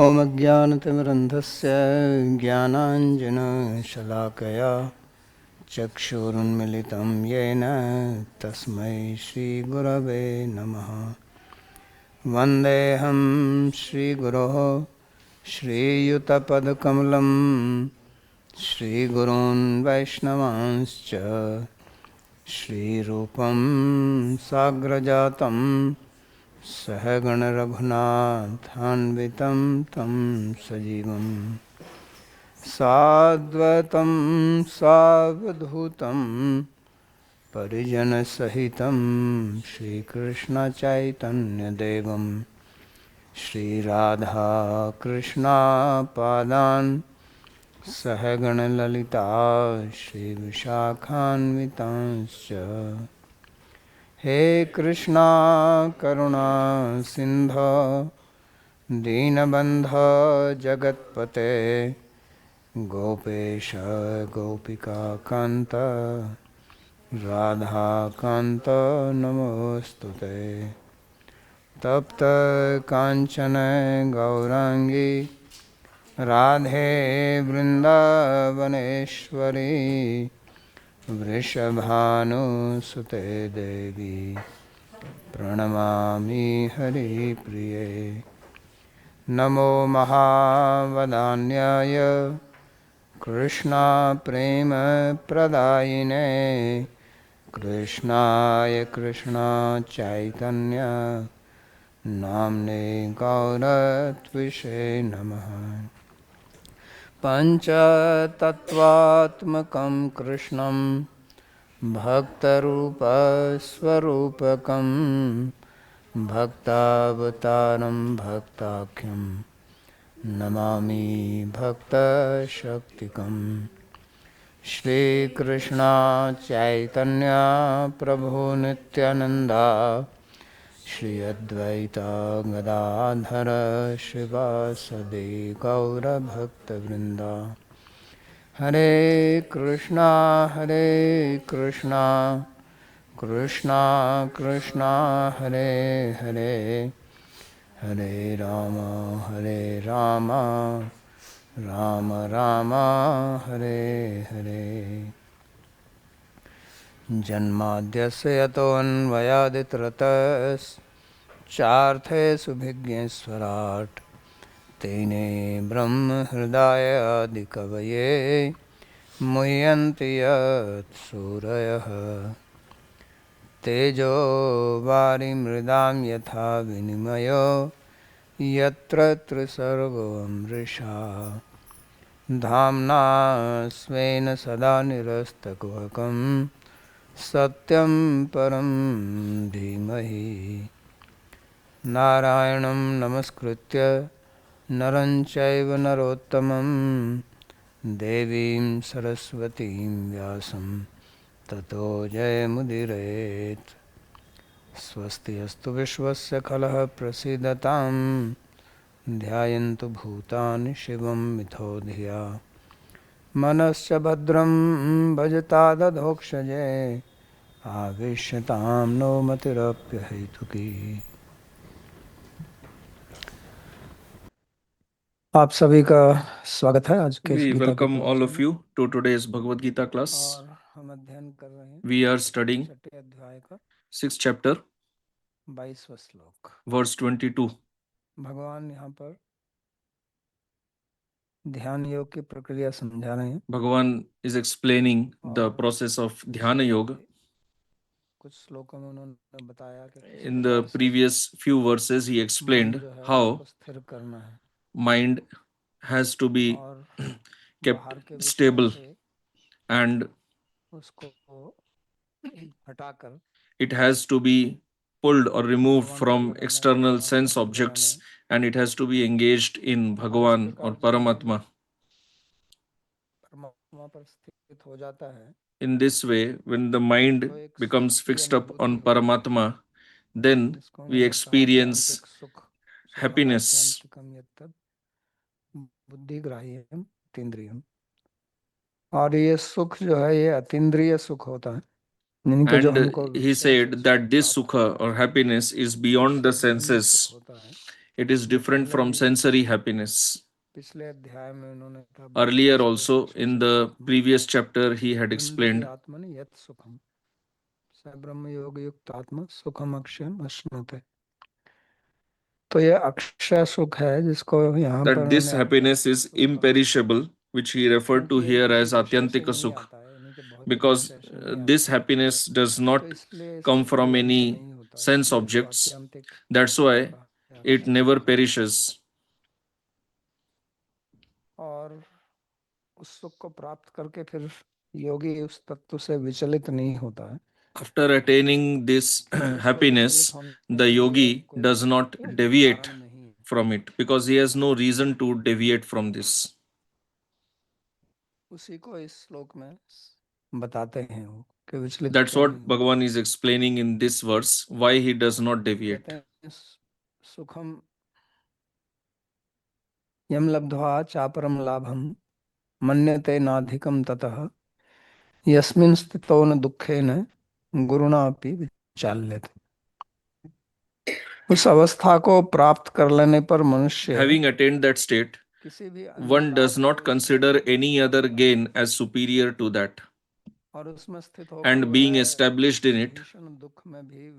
ॐ अज्ञानतिमिरन्धस्य ज्ञानाञ्जनशलाकया चक्षुरुन्मिलितं येन तस्मै श्रीगुरवे नमः। वन्देऽहं श्रीगुरोः श्रीयुतपदकमलं श्रीगुरून् वैष्णवांश्च श्रीरूपं साग्रजातं सहगणरघुनाथान्वितं तं सजीवं साद्वैतं सावधूतं परिजनसहितं श्रीकृष्णचैतन्यदेवं श्रीराधाकृष्णपादान् सहगणललिता श्रीविशाखान्वितांश्च। हे कृष्णा करुणा सिन्धो दीनबन्धो जगत्पते गोपेश गोपिकान्त राधाकान्त नमोऽस्तुते। तप्त काञ्चन गौराङ्गी राधे वृन्दावनेश्वरी वृषभानुसुते देवी प्रणमामि हरिप्रिये। नमो महावदान्याय कृष्णप्रेमप्रदायिने कृष्णाय कृष्णचैतन्य नाम्ने गौरत्विषे नमः। पञ्चतत्त्वात्मकं कृष्णं भक्तरूपस्वरूपकं भक्तावतारं भक्ताख्यं नमामि भक्तशक्तिकं। श्रीकृष्ण चैतन्य प्रभु नित्यानन्दा श्री अद्वैता गदाधर शिवासदि गौरभक्तवृन्दा। हरे कृष्णा कृष्णा कृष्णा हरे हरे हरे राम राम राम हरे हरे। जन्माद्यस्य यतोऽन्वयादितरतश्चार्थेषु भिज्ञेश्वराट् तेने ब्रह्महृदायादिकवये मुह्यन्ति यत् सूरयः। तेजो वारिमृदां यथा विनिमयो यत्र त्रिसर्गो मृषा धाम्ना स्वेन सदा निरस्तकुहकं सत्यं परं धीमहि। नारायणं नमस्कृत्य नरं चैव नरोत्तमं देवीं सरस्वतीं व्यासं ततो जयमुदीरयेत्। स्वस्ति अस्तु विश्वस्य खलः प्रसीदतां ध्यायन्तु भूतानि शिवं मिथो धिया। मनश्च भद्रं भजतादधोक्षजे आविश्यतां नो मतिरप्यहेतुकी। आप सभी का स्वागत है आज के We welcome all of you to today's Bhagavad Gita class. और हम अध्ययन कर रहे हैं We are studying छठे अध्याय का 6th chapter, 22वां श्लोक। verse 22. भगवान यहाँ पर ध्यान योग की प्रक्रिया समझा रहे हैं। Bhagavan is explaining the process of Dhyana Yoga. कुछ श्लोकों में उन्होंने बताया कि किस In the previous few verses, he explained how स्थिर करना है mind has to be और kept stable and उसको हटाकर it has to be pulled or removed from external sense objects and it has to be engaged in Bhagavan or Paramatma. परमात्मा पर स्थित हो जाता है। In this way, when the mind becomes fixed up on Paramatma, then we experience happiness. बुद्धिग्राह्यम अतीन्द्रियम। और ये सुख जो है ये अतीन्द्रिय सुख होता है। And he said that this sukha or happiness is beyond the senses. It is different from sensory happiness. पिछले अध्याय में उन्होंने कहा Earlier also, in the previous chapter, he had explained आत्मनि यत् सुखम स ब्रह्म योग युक्त आत्मा सुखम अक्षयम अश्नुते। तो ये अक्षय सुख है जिसको यहाँ पर that this happiness is imperishable, which he referred to here as Atyantika Sukh, because this happiness does not come from any sense objects. That's why it never perishes. और उस सुख को प्राप्त करके फिर योगी उस तत्व से विचलित नहीं होता है। After attaining this happiness, the yogi does not deviate from it because he has no reason to deviate from this. उसी को इस श्लोक में बताते हैं वो कि विचलित That's क्यों what नहीं Bhagavan is explaining in this verse, why he does not deviate. कहते हैं सुखम यम लब्ध्वा चापरम लाभम मन्यते नाधिकम ततः यस्मिन् स्थितो न दुःखेन गुरुणा अपि विचाल्यते। उस अवस्था को प्राप्त कर लेने पर मनुष्य Having attained that state, one does not consider any other gain as superior to that. And being established in it,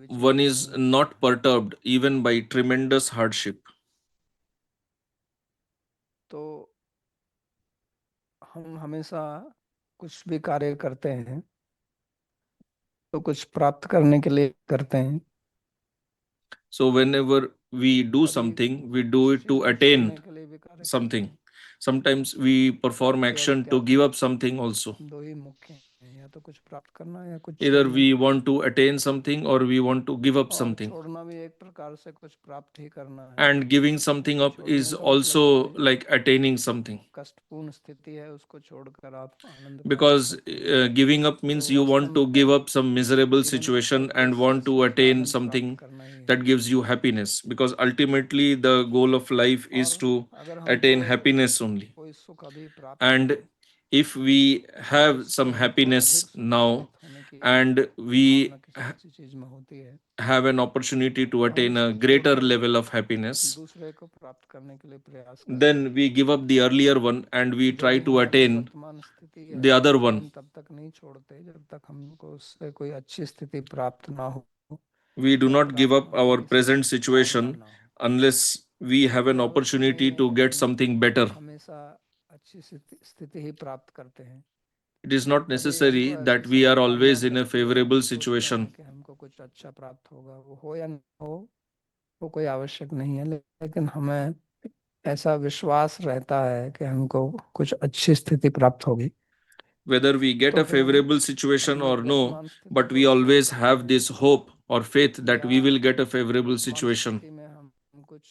one is not perturbed even by tremendous hardship. तो हम हमेशा कुछ भी कार्य करते हैं तो कुछ प्राप्त करने के लिए करते हैं। So whenever we do something, we do it to attain something. Sometimes we perform action to give up something also. दो ही मुख्य हैं, या तो कुछ प्राप्त करना या कुछ Either we want to attain something or we want to give up something. छोड़ना भी एक प्रकार से कुछ प्राप्त ही करना है। And giving something up is also like attaining something. कष्टपूर्ण स्थिति है उसको छोड़कर आप आनंद Because giving up means you want to give up some miserable situation and want to attain something that gives you happiness. Because ultimately the goal of life is to attain happiness only. And if we have some happiness now and we have an opportunity to attain a greater level of happiness, then we give up the earlier one and we try to attain the other one. We do not give up our present situation unless we have an opportunity to get something better. It is not necessary that we are always in a favorable situation. वो कोई आवश्यक नहीं है, लेकिन हमें ऐसा विश्वास रहता है कि हमको कुछ अच्छी स्थिति प्राप्त होगी। Whether we get a favorable situation or no, but we always have this hope or faith that we will get a favorable situation. हम कुछ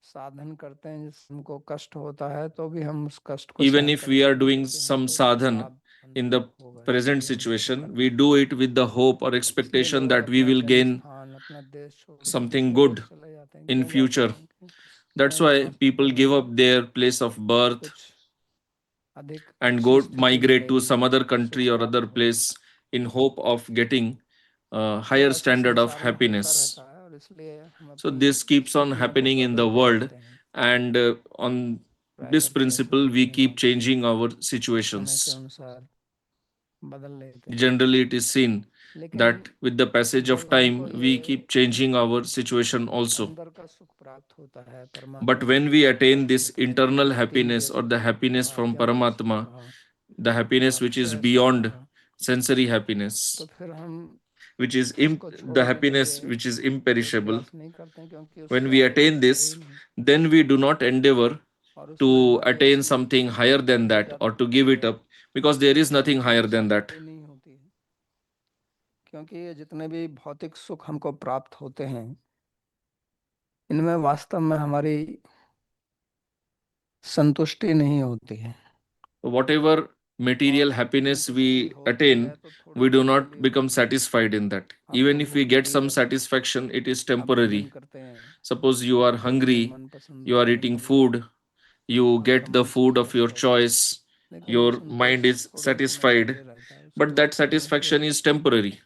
साधन करते हैं जिससे हमको कष्ट होता है तो भी हम उस कष्ट को Even if we are doing some sadhan in the present situation, we do it with the hope or expectation that we will gain something good in future. That's why people give up their place of birth and go migrate to some other country or other place in hope of getting a higher standard of happiness. So this keeps on happening in the world, and on this principle we keep changing our situations. Generally it is seen that with the passage of time we keep changing our situation also. But when we attain this internal happiness or the happiness from Paramatma, the happiness which is beyond sensory happiness, which is the happiness which is imperishable, when we attain this, then we do not endeavor to attain something higher than that or to give it up, because there is nothing higher than that. क्योंकि ये जितने भी भौतिक सुख हमको प्राप्त होते हैं इनमें वास्तव में हमारी संतुष्टि नहीं होती है। Whatever material happiness we attain, we do not become satisfied in that. Even if we get some satisfaction, it is temporary. Suppose you are hungry, you are eating food, you get the food of your choice, your mind is satisfied, but that satisfaction is temporary.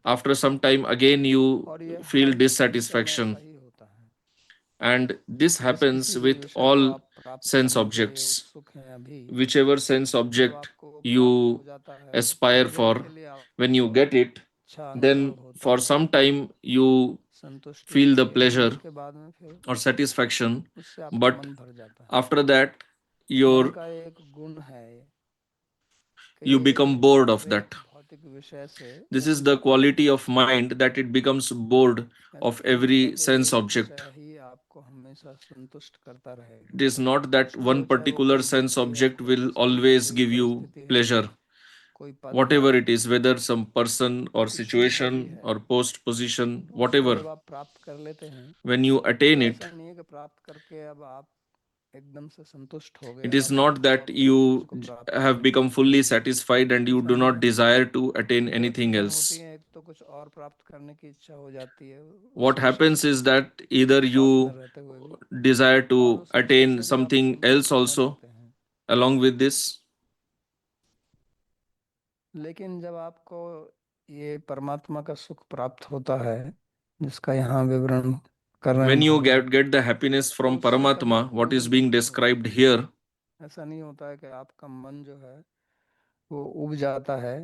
After some time, again you feel dissatisfaction. And this जिस happens किसी भी with विषय को all आप प्राप्त sense करने के लिए objects. उत्सुक हैं अभी, Whichever sense जब object आपको वो you प्राप्त हो जाता है aspire थोड़ी for, देर के लिए when you आपको get it, अच्छा then अनुभव होता for है, some time you संतुष्टि feel the होती है, लेकिन pleasure उसके बाद में फिर or satisfaction, उससे आपका but मन भर जाता है। after that मन your का एक गुण है कि you become bored of हर एक that. भौतिक विषय से This ऊब is the जाता है। quality of mind that it becomes bored ऐसा of तो नहीं है every कि sense एक object. विषय ही आपको हमेशा संतुष्ट करता रहेगा। It is not that one तो चाहे वो particular कोई sense व्यक्ति है, object कोई will वस्तु है, always कोई give you परिस्थिति है, pleasure. कोई पद है, Whatever it is, whether some person or कुछ भी situation है, or post position, उसको whatever, जब आप प्राप्त कर लेते हैं when you तो attain it, ऐसा नहीं है कि प्राप्त करके अब आप एकदम से संतुष्ट हो गए it और is आप not नित्य that तौर पर उसी चीज you को प्राप्त have करेंगे। become fully satisfied and you ऐसा do नहीं not है। desire to attain दो anything चीजें होती else. हैं, एक तो कुछ और प्राप्त करने की इच्छा हो जाती है What उस विषय happens से is that either पास में you रहते हुए भी, desire और to उस विषय attain से भी आप something else संतुष्ट न also रहते हैं। along with this. लेकिन जब आपको ये परमात्मा का सुख प्राप्त होता है, जिसका यहाँ विवरण कर रहे हैं When you भगवान, get the happiness तो from उससे कभी Paramatma, what ऊब is being नहीं होते described हैं। here, ऐसा नहीं होता है कि आपका मन जो है वो ऊब जाता है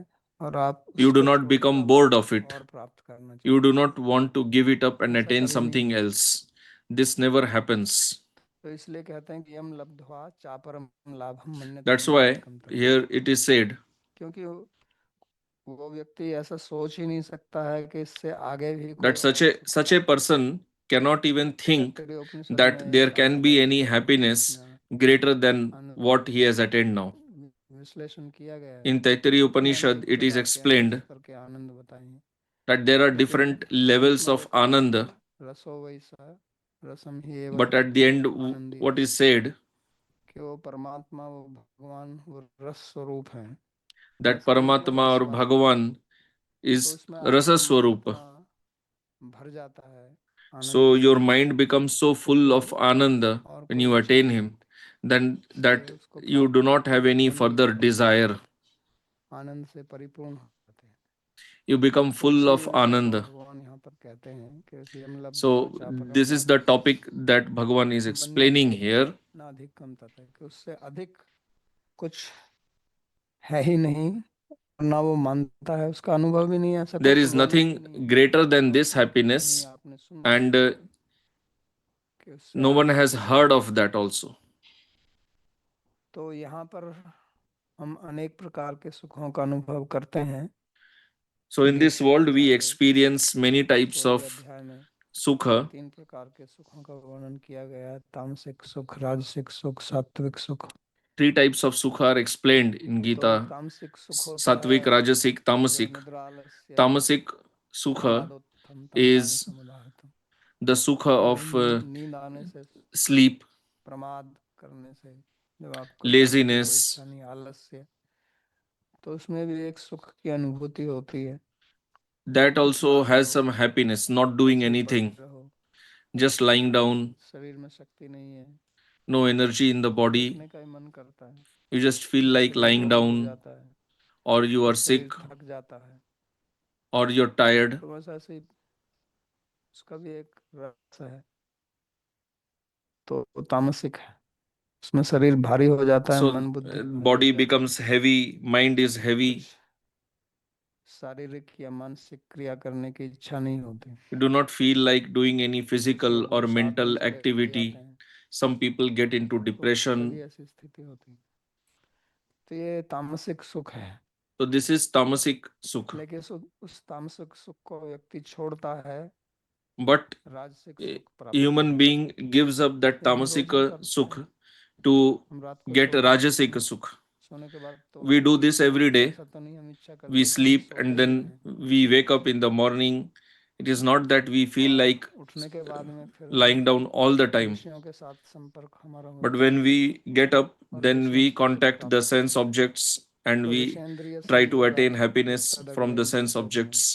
और आप you do उसको not छोड़कर become अब आप bored of कुछ it. और प्राप्त करना You do चाहते हैं। not want to give it up and ऐसा attain कभी नहीं something होता। else. This never happens. तो इसलिए कहते हैं कि यम लब्ध्वा चापरम लाभम मन्यते That's why अनधिकम तत्। here it is said क्योंकि वो व्यक्ति ऐसा सोच ही नहीं सकता है कि इससे आगे भी कोई that और सुख such a प्राप्त हो सकता person cannot even है। think तैत्तिरीय उपनिषद that में there एक can आनंद be any अध्याय है, happiness जिसमें greater than Anand what he has attained now. विश्लेषण किया गया है। In Taittiriya उसमें Upanishad, अनेक it is प्रकार के अनेक explained स्तर के आनंद बताएंगे, that there are लेकिन different levels अंत में वो of कहते हैं Ananda, रसो वैसा रसम ही एव but at the end, Anandi what is said कि वो परमात्मा, वो भगवान, वो रस स्वरूप है। that रसम मतलब Paramatma रस or वाला, Bhagavan तो is इसमें Rasa आपका मन Swarupa. इतना भर जाता है आनंद So से your mind becomes so कि full फिर of Ananda और when कोई you इच्छा attain नहीं him, होती, then इसलिए that उसको you प्राप्त do not have any होने के further बाद में desire. आनंद से परिपूर्ण हो जाते हैं। You become तो full इसी of विषय को Ananda. भगवान यहाँ पर कहते हैं कि यम लब्ध्वा So चापरम this is the लाभम topic that Bhagavan is मन्यते explaining here. नाधिकम तथा, कि उससे अधिक कुछ है ही नहीं, और ना वो मानता है, उसका अनुभव भी नहीं है, ऐसा There कुछ is वर्णन भी nothing नहीं है, greater than और this ना ही happiness, आपने सुना and है कि उससे no one आगे has कुछ heard है। of that also. तो यहाँ पर हम अनेक प्रकार के सुखों का अनुभव करते हैं। So in this Gita world, we के experience many types 16वें of अध्याय में sukha. 3 प्रकार के सुखों का वर्णन किया गया है, तामसिक सुख, राजसिक सुख, सात्विक सुख। Three types of sukha are explained in तो Gita: तामसिक सुख होता है Sattvic, Rajasic, जो Tamasic. निद्रा आलस्य Tamasic sukha प्रमादोत्थम तमवान is समुदाहतम, the sukha यानी of नींद आने से, sleep, प्रमाद करने से, जब आपको करने की कोई laziness. इच्छा नहीं, आलस्य, तो उसमें भी एक सुख की अनुभूति होती है। That कुछ also ना has करो, some happiness, not doing ऐसे ही पड़े anything, रहो, just lying down, शरीर में शक्ति नहीं है, no energy in the body. लेटने का ही मन करता है, You just feel या like शरीर lying रोगी हो down, जाता है, or you या are शरीर sick, थक जाता है, or you're tired. तो बस ऐसे ही उसका भी एक रस है। तो वो तामसिक है, उसमें शरीर भारी हो जाता है, So मन बुद्धि भारी हो body जाती becomes है, heavy, mind is कुछ heavy. शारीरिक या मानसिक क्रिया करने की इच्छा नहीं होती, You do not feel like doing any कुछ physical लोग or अवसाद में mental चले जाते activity. हैं, Some people get into तो उससे भी depression. ऐसी स्थिति होती है। तो ये तामसिक सुख है। So this is tamasic sukha. लेकिन उस तामसिक सुख को व्यक्ति छोड़ता है But राजसिक a सुख प्राप्त human करने के being लिए। gives up that फिर हम रोज tamasic ही करते हैं, sukha to हम रात को get सोते हैं, rajasic sukha. सोने के बाद तो We do this every day. ऐसा तो नहीं हम इच्छा We करते कि हम sleep सोते and ही then रहें, we wake up in the morning. It is not that we feel और like उठने के बाद में फिर lying down all the time. विषयों के साथ संपर्क हमारा But होता है when we get up, और then विषयों we से सुख contact the प्राप्त करते sense हैं। objects and तो we विषयेंद्रिय try to संभोग attain आदि happiness from the तदग्नि sense भोगनम objects.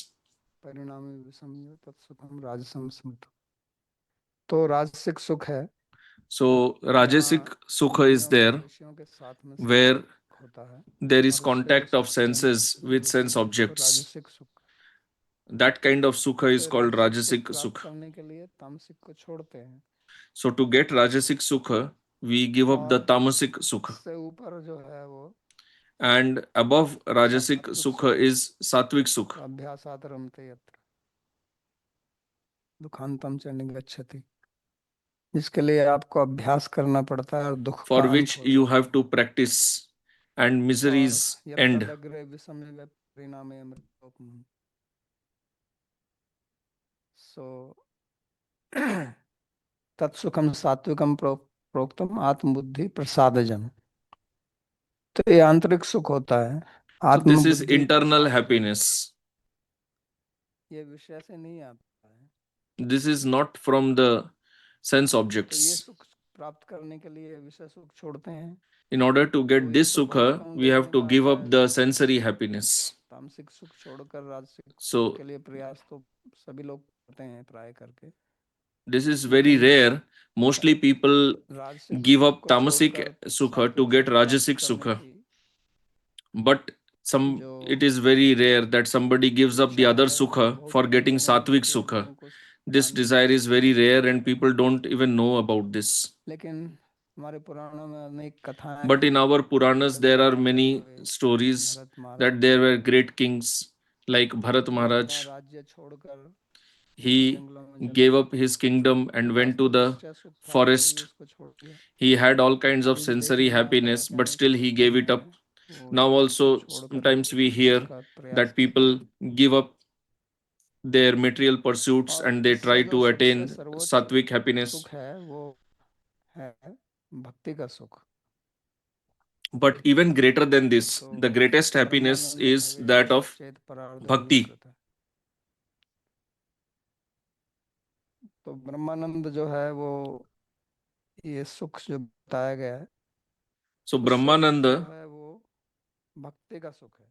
परिणामी विषम तत्सुखम राजसम स्मृत। तो राजसिक सुख है So जहाँ Rajasic Sukha is इंद्रियों का there विषयों के साथ में where संपर्क होता है there is और उससे जो contact of सुख की senses अनुभूति with होती sense है, वो objects. राजसिक सुख। That kind of Sukha तो is फिर called राजसिक सुख Rajasic प्राप्त Sukha. करने के लिए तामसिक को छोड़ते हैं। So to get Rajasic Sukha, we give up the और Tamasic Sukha. इससे ऊपर जो है वो And above Rajasic सात्विक Sukha सुख is Sattvic Sukha. अभ्यासात रमते यत्र दुखांतम च निगच्छति, जिसके लिए आपको अभ्यास करना पड़ता है और दुख For का अंत which हो you जाता have to practice and है। और miseries end. यत्तदग्रे विषमे परिणामे अमृतोपमम्। सो तत्सुखम सात्विकम प्रोक्तम आत्मबुद्धि प्रसादजम। तो ये आंतरिक सुख होता है, So this is आत्मबुद्धि internal प्रसादजम। happiness. ये विषय से नहीं आता है, This is not from the sense तो ये objects. सुख प्राप्त करने के लिए विषय सुख छोड़ते हैं। In order to तो get ये this तो बहुत sukha, कम we have देखने to में give आता up है। the sensory happiness. तामसिक सुख छोड़कर राजसिक सुख So के लिए प्रयास तो सभी लोग करते हैं प्राय करके। this is very लेकिन rare. Mostly people राजसिक give सुख up को tamasic छोड़कर sukha to सात्विक get सुख प्राप्त rajasic करने sukha. की But जो it is very rare that somebody gives up the इच्छा other है वो sukha बहुत for कम getting लोगों में sattvic होती है, sukha. लोगों को This जानने desire की is very जरूरत rare है। and people don't even know about this. लेकिन हमारे पुराणों में अनेक कथाएं But हैं। in our Puranas, बड़े there बड़े are राजा many हुए, stories Bharat that Maharaj there हुए, were great kings like Bharat वो अपना Maharaj. राज्य छोड़कर He जंगलों में चले gave गए। up his kingdom उनके and पास went to तो the निश्चय सुख था फिर भी forest. उसको छोड़ दिया। He had all kinds of अभी भी sensory देखने में आता है happiness, कि but अनेक still he लोग जो gave it हैं up. वो Now सब also कुछ छोड़कर sometimes we दुख hear का प्रयास that करते people हैं। give up their material pursuits और and they इससे try जो to सबसे attain सर्वोच्च sattvic happiness. सुख है वो है भक्ति का सुख। But even greater than this, तो the greatest happiness Brahmanand is भवे that of चेत परार्ध bhakti. कृत। तो ब्रह्मानंद जो है वो ये सुख जो बताया गया है So उससे जो Brahmananda, है वो भक्ति का सुख है।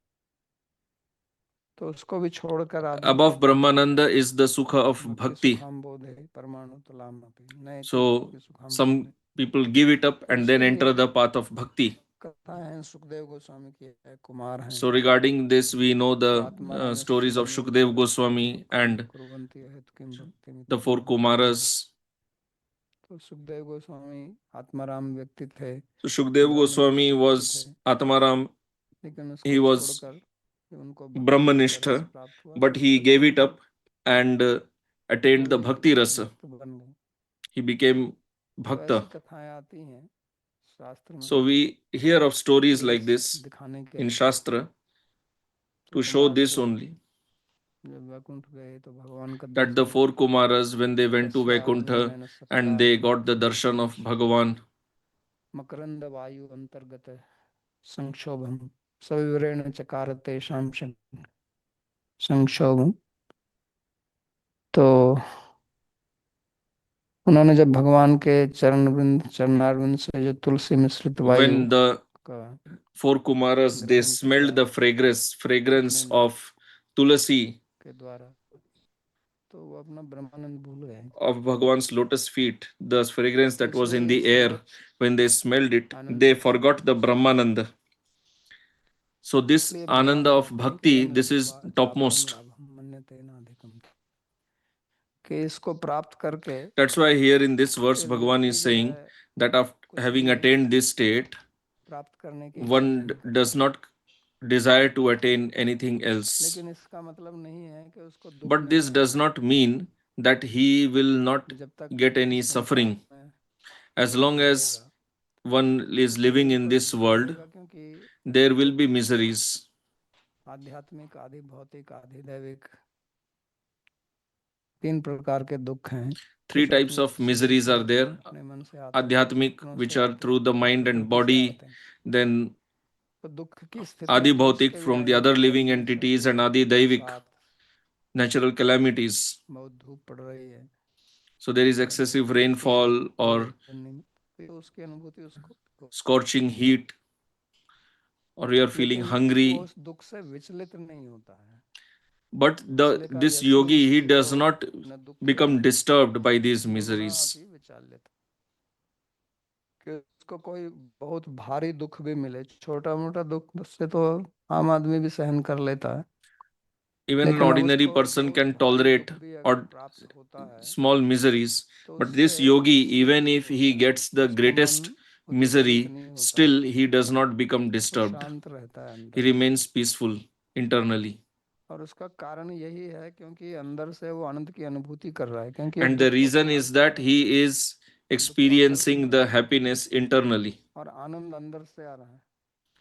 तो उसको भी छोड़कर आदमी above Brahmananda is the sukha of भक्ति bhakti. सुखाम बोधे परमाणु तलाम अपि नए च So भक्ति सुखाम some Bodhe. people give it up तो and then इसके लिए enter the path of bhakti. कथा है सुखदेव गोस्वामी की है, कुमार हैं So regarding this, we know तो the Atmaram stories of Shukdev Goswami and कुर्वन्ति अहित किम भक्ति the four Kumaras. तो सुखदेव गोस्वामी आत्माराम व्यक्ति थे, So Shukdev ब्रह्मनिष्ठ Goswami व्यक्ति थे, was Atmaram. लेकिन उसको He was छोड़कर उनको भक्ति का रस Brahmanistha, प्राप्त हुआ but he तो gave it वो up and attained the Bhakti Rasa. भक्त बन गए। He became तो ऐसी Bhakta. कथाएं आती हैं शास्त्र में So we hear of stories तो like this दिखाने के in लिए। Shastra तो to show कुमार this तो only. जब वैकुंठ गए तो भगवान का That the Darshan four Kumaras, when they went to Vaikuntha दस्युरामेन and सत्कार they got the darshan of Bhagavan, मकरंद वायु अंतर्गत संक्षोभम सविवरेण चकार तेषां संक्षोभम। तो उन्होंने जब भगवान के चरणारविंद से जो तुलसी मिश्रित वायु when the का four Kumaras, they ग्रहण smelled किया the fragrance अपने of Tulasi, के द्वारा तो वो अपना ब्रह्मानंद भूल गए। of Bhagavan's lotus feet, the fragrance that was in इसलिए the air, when they smelled it, Anand they का सुख forgot the Brahmananda. So this इसलिए भगवान Ananda of कहते हैं कि Bhakti, अयम this is लब्ध्वा चापरम topmost. लाभम मन्यते नाधिकम्, कि इसको प्राप्त करके That's why here in this verse, फिर Bhagavan व्यक्ति is जो saying है that after कुछ having भी attained this state, प्राप्त करने की इच्छा one नहीं करता। does not desire to attain anything else. लेकिन इसका मतलब नहीं है कि उसको दुख But नहीं this does होगा। not mean that he will not जब तक get any इस संसार suffering. में As कोई long as जिएगा one is तो फिर living in उसको this दुख world, मिलेगा, क्योंकि there will be miseries. आध्यात्मिक आदि भौतिक आदि दैविक तीन प्रकार के दुख हैं। Three कुछ types अपने of शरीर miseries से are there. अपने मन से आते हैं, कुछ Adhyatmic, सपनों से which are आते हैं, through the कुछ mind and प्रकृति से body. आते हैं। Then तो दुख की Adi स्थितियां Bhautik किसके भी from the आएंगी, other living गर्मी entities and सर्दी Adi Daivik, बरसात, natural calamities. बहुत धूप पड़ रही है So there is या excessive धूप दिखती है rainfall or जलजन्य में, तो उसकी अनुभूति उसको होती scorching heat, or you are है। feeling लेकिन वो hungry. उस दुख से विचलित नहीं होता है। But इसलिए कहा this यस्मिन् yogi, he स्थितो does not न दुखे become disturbed by these गुरुणा miseries. अपि विचाल्यते, कि उसको कोई बहुत भारी दुख भी मिले, छोटा मोटा दुख से तो आम आदमी भी सहन कर लेता है, Even an लेकिन अब ordinary उसको person जो can भौतिक tolerate सुख भी or अगर प्राप्त होता है small miseries. तो But this उससे yogi, even संतुष्ट if हो he जाता gets है, the उसका greatest मन उद्वेलित misery, नहीं होता, still he does not become वो disturbed. शांत रहता है He अंदर से। remains peaceful internally. और उसका कारण यही है क्योंकि अंदर से वो आनंद की अनुभूति कर रहा है, क्योंकि अब And the दुख तो reason बाहर is से आ that रहा है, he is अब दुख तो अंदर से ही experiencing हो the रहा है happiness internally. और आनंद अंदर से आ रहा है।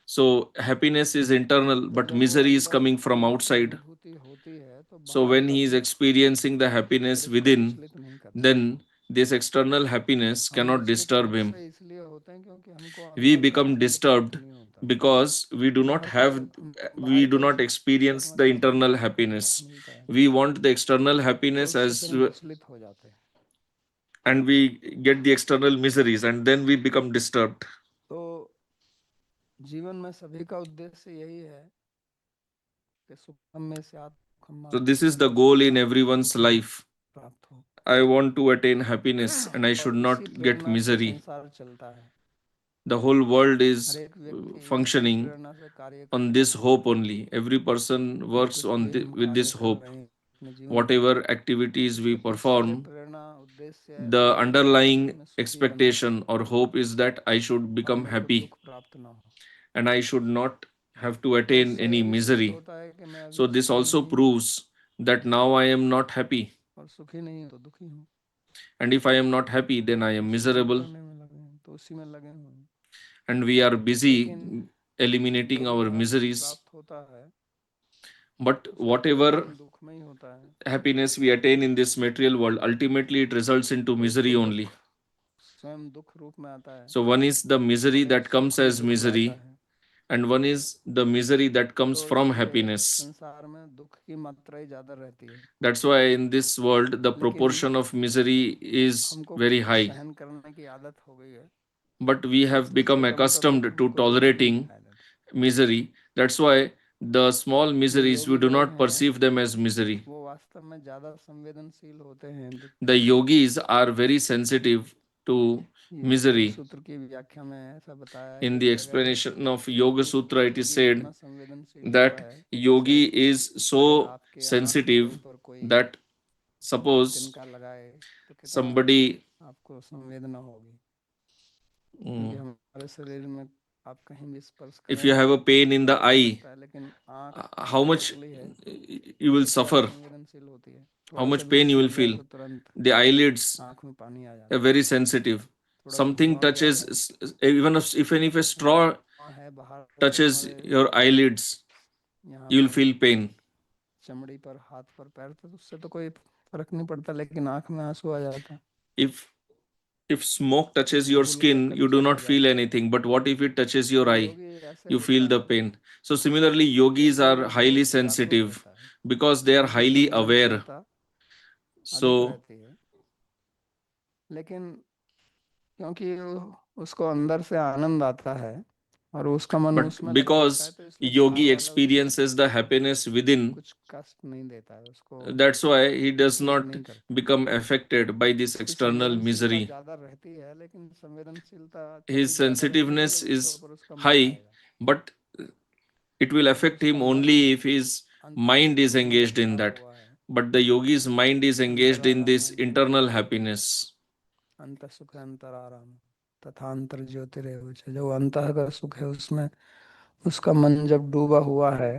So happiness is internal, तो but जब वो misery is अंदर coming from आनंद की outside. अनुभूति होती है तो So बाहर when का he is सुख experiencing the फिर happiness इसको within, विचलित नहीं करता। then this external happiness हम cannot विचलित disturb him. इसलिए होते हैं क्योंकि हमको We अंदर से become आनंद प्राप्त disturbed नहीं होता। because बाहर का सुख we बाहर do के not सुख को experience the परमात्मा से internal प्राप्त happiness. मिलता है We want the external तो happiness उससे as फिर हम विचलित हो जाते हैं। and we get the external miseries and then we become disturbed. तो जीवन में सभी का उद्देश्य यही है कि सुखम में से So आत्म this is the goal in everyone's दुख नहीं life. प्राप्त हो। I want to attain happiness and I should और इसी not get प्रेरणा से misery. संसार चलता है। The whole world her is एक व्यक्ति इसी functioning प्रेरणा से कार्य on करता this है hope only. Every person जो works कुछ भी on हम with कार्य this कर hope. रहे हैं अपने जीवन में, Whatever activities we उसके पीछे जो perform, प्रेरणा उद्देश्य है the वो यही है कि underlying हमें सुखी बनना है expectation or hope is that I should और become मेरे को happy दुख प्राप्त ना हो। and I should not have to तो attain इससे any ये भी सिद्ध misery. होता है कि मैं So अभी this सुखी also नहीं हूँ proves that now I am not happy. और सुखी नहीं हूँ तो दुखी हूँ। And if I am not happy, then I am उसी को miserable. करने में लगे हैं तो उसी में लगे हुए हैं। And we are busy लेकिन eliminating जो भी our आपको miseries. प्राप्त होता है But उसका whatever परिणाम दुख में ही होता है। happiness we attain in this material world, ultimately it results into एक तो misery only. दुख स्वयं दुख रूप में आता है So one is the misery और एक that comes सुख भी as दुख लाता misery, है। and one is the misery that comes तो from इसलिए happiness. संसार में दुख की मात्रा ही ज्यादा रहती है, That's why in this world the लेकिन proportion of misery is हमको very high. सहन करने की आदत हो गई है But we have तो become इसलिए कभी कभी accustomed to हमको दुख नहीं tolerating दिखाई देता। misery. That's why the small जो miseries we योगी do लोग not हैं perceive them as misery. वो वास्तव में ज्यादा संवेदनशील होते हैं दुख The के प्रति। yogis are very sensitive to योग misery. सूत्र की व्याख्या में ऐसा बताया है कि In एक the जगह पे explanation of Yoga कि Sutra, it is Yogi said इतना संवेदनशील हुआ that है कि जैसे yogi is अगर so आपके आंख के sensitive ऊपर कोई that suppose तिनका लगाए तो कितना somebody आपको संवेदना होगी, क्योंकि mm, हमारे शरीर में आप कहीं भी स्पर्श if you करेंगे have a तो pain in the फर्क नहीं eye, पड़ता है, लेकिन आंख how इतनी much पतली है you कि will कितनी ज्यादा suffer, संवेदनशील होती है। how थोड़ा सा much भी pain कुछ you will लग जाए feel. तो तुरंत The eyelids आंख में पानी आ are जाता है, very sensitive. थोड़ा सा Something धुआं भी आ touches, जाए। even if a straw धुआं है बाहर से touches हमारे your eyelids, यहाँ you will पर feel pain. चमड़ी पर, हाथ पर, पैर पर, तो उससे तो कोई फर्क नहीं पड़ता, लेकिन आंख में आंसू आ जाता है। If if smoke touches your भूल कर skin, you कभी do चला not feel जाए anything. But what if it touches your तो eye? योगी ऐसे You होता feel the है। pain. So similarly, एक yogis are योगी highly बहुत जागरूक sensitive रहता है, because they are उनकी highly aware. संवेदनशीलता अधिक So, रहती है, लेकिन क्योंकि उसको अंदर से आनंद आता है और उसका मन but उसमें लगा रहता है because तो इसलिए बाहर yogi वाला उसको experiences the happiness within, कुछ कष्ट नहीं देता है, उसको that's why he does विचलित not नहीं करता। become affected by this उसकी external संवेदनशीलता misery. ज्यादा रहती है, लेकिन संवेदनशीलता His थोड़ी ज्यादा रहने से sensitiveness उसके is ऊपर उसका मोह high, आएगा but it will और affect उसका him मन only if his अंतस mind is सुख में engaged in लगा that. हुआ है, But the yogi's mind is engaged in अंतराराम this में internal happiness. अंत सुख अंतराराम तथा अंतर ज्योतिरेव च। जो अंतः का सुख है उसमें उसका मन जब डूबा हुआ है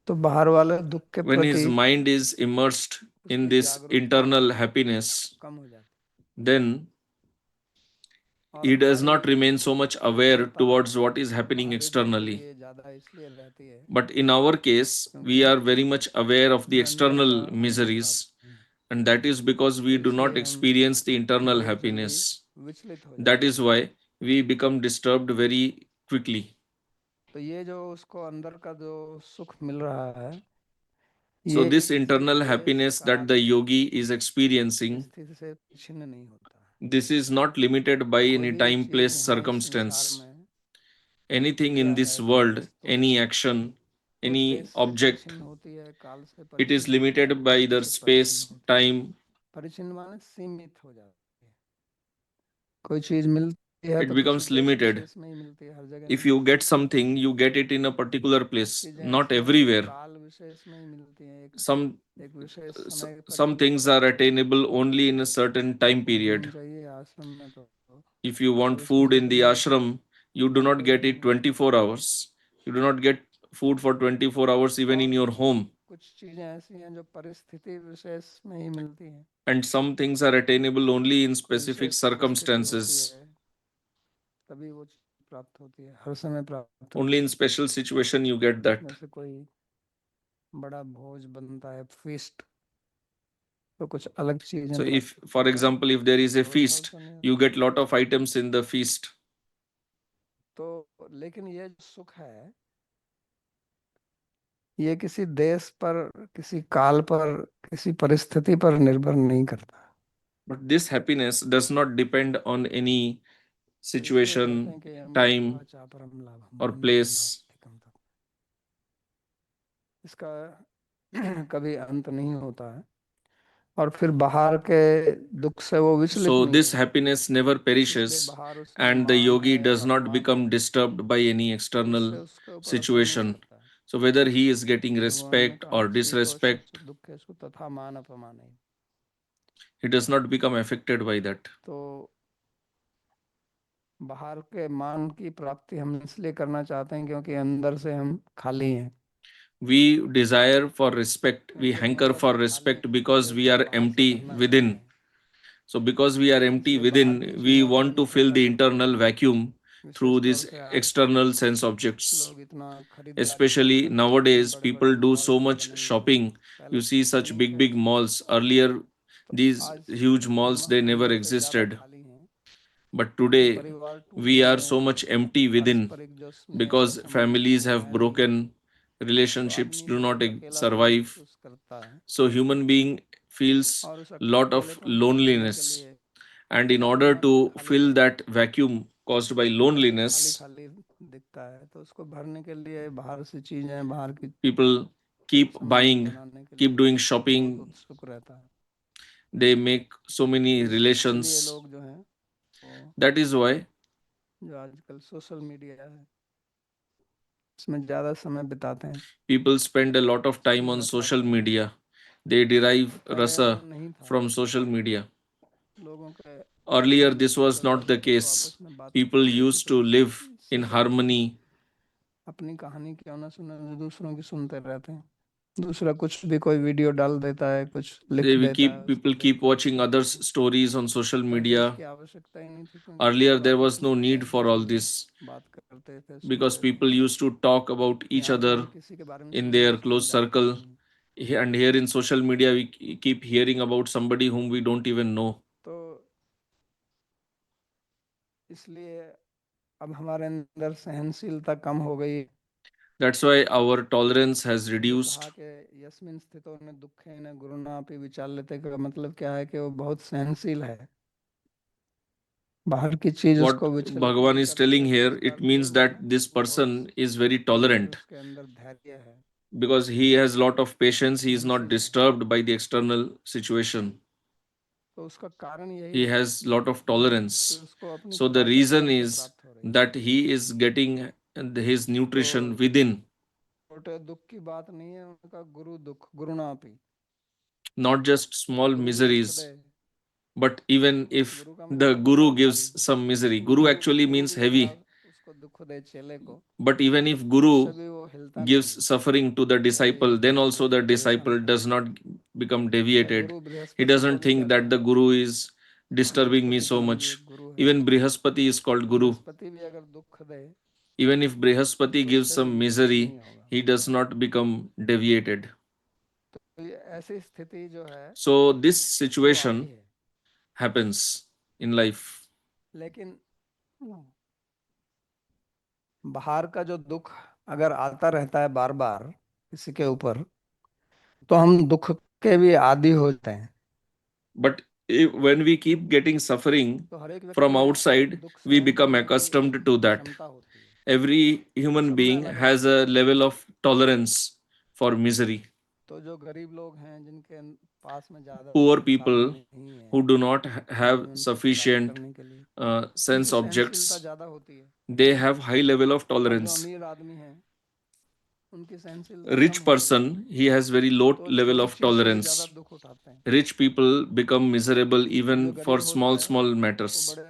तो बाहर वाले दुख के When प्रति his mind is immersed in उसकी this जागरूकता internal happiness, कम हो जाती then और he does हमारी not remain so much aware चंचलता towards what is happening बाहरी दुख के externally. लिए ज्यादा इसलिए रहती है But in our case, we क्योंकि are very much aware of the हमें अंदर का external आनंद प्राप्त miseries, नहीं है, and that is because तो we do not इसलिए हम experience the internal बहुत जल्दी happiness. विचलित हो That जाते हैं। is why we become disturbed very quickly. तो ये जो उसको अंदर का जो सुख मिल रहा है So, ये this किसी internal देश happiness that काल the yogi is experiencing, स्थिति से छिन्न नहीं होता। this is not limited by कोई any भी time, चीज place, यहाँ इस संसार circumstance. में Anything in क्रिया this है, कोई world, वस्तु है, any action, वो any देश से object, परिचिन्न होती है, काल से it is परिचिन्न होती है, limited by समय the से परिचिन्न space, होती है। time. परिचिन्न माने सीमित हो जाती है। कोई चीज मिलती है It तो किसी becomes देश limited. विशेष में ही मिलती है, हर जगह If नहीं। you get something, you get it in a particular place, कि not जैसे everywhere. काल some things are attainable only in a certain time period. If you want food in the ashram, you do not get it 24 hours. You do not get food for 24 hours even in your home. And some things are attainable only in specific circumstances. Only in special situation you get that. So if, for example, if there is a feast, you get lot of items in the feast. लेकिन ये जो सुख है ये किसी देश पर, किसी काल पर, किसी परिस्थिति पर निर्भर नहीं करता. But this happiness does not depend on any situation, time, or place. इसका कभी अंत नहीं होता है और फिर बाहर के दुख से वो विचलित So नहीं this होता. happiness never perishes, and the yogi does not become disturbed by any external situation. So whether he is getting respect or disrespect, he does not become affected by that. तो बाहर के मान की प्राप्ति हम इसलिए करना चाहते हैं क्योंकि अंदर से हम खाली हैं. We desire for respect, we hanker for respect because we are empty within. So because we are empty within, we want to fill the internal vacuum through these external sense objects. Especially nowadays, people do so much shopping. You see such big malls. Earlier, these huge malls, they never existed. But today, we are so much empty within because families have broken, relationships do not survive. So human being feels lot of loneliness. And in order to fill that vacuum caused by loneliness, people keep buying, keep doing shopping. They make so many relations. That is why people spend a lot of time on social media. They derive rasa from social media. Earlier, this was not the case. People used to live in harmony. अपनी कहानी क्यों ना सुने, दूसरों की सुनते रहते हैं. दूसरा कुछ भी कोई वीडियो डाल देता है, कुछ लिख देता है. People keep watching others' stories on social media. Earlier, there was no need for all this because people used to talk about each other in their close circle. And here in social media, we keep hearing about somebody whom we don't even know. इसलिए अब हमारे अंदर सहनशीलता कम हो गई. That's why our tolerance has reduced. यस्मिन् स्थितो न दुःखेन गुरुणापि विचाल्यते का मतलब क्या है कि वो बहुत सहनशील है. बाहर की चीज What उसको विचलित Bhagavan is telling here, it means that this person is very tolerant उसके अंदर धैर्य है. because he has lot of patience. He is not disturbed by the external situation. तो उसका कारण यही He है has lot of tolerance. उसको अपनी So the ताकत reason अंदर से is प्राप्त हो रही है. that he is getting his nutrition within, छोटे दुख की बात नहीं है उनका, गुरु दुख गुरुणापि. not just small miseries. But even if the guru gives some misery, guru actually means heavy. But even if guru gives suffering to the disciple, then also the disciple does not become deviated. He doesn't think that the guru is disturbing me so much. Even Brihaspati is called guru. Even if Brihaspati gives some misery, he does not become deviated. So this situation happens in life. लेकिन बाहर का जो दुख अगर आता रहता है बार बार किसी के ऊपर, तो हम दुख के भी आदी हो जाते हैं. But when we keep getting suffering from outside, we become accustomed to that. Every human being has a level of tolerance for misery. Poor people who do not have sufficient sense objects, they have high level of tolerance. उनकी A सहनशीलता rich कम होती है, person, he has very low तो level छोटी of चीज से भी ज्यादा tolerance. दुख उठाते हैं। Rich people become miserable और जो even for गरीब होता small, है small वो matters. बड़े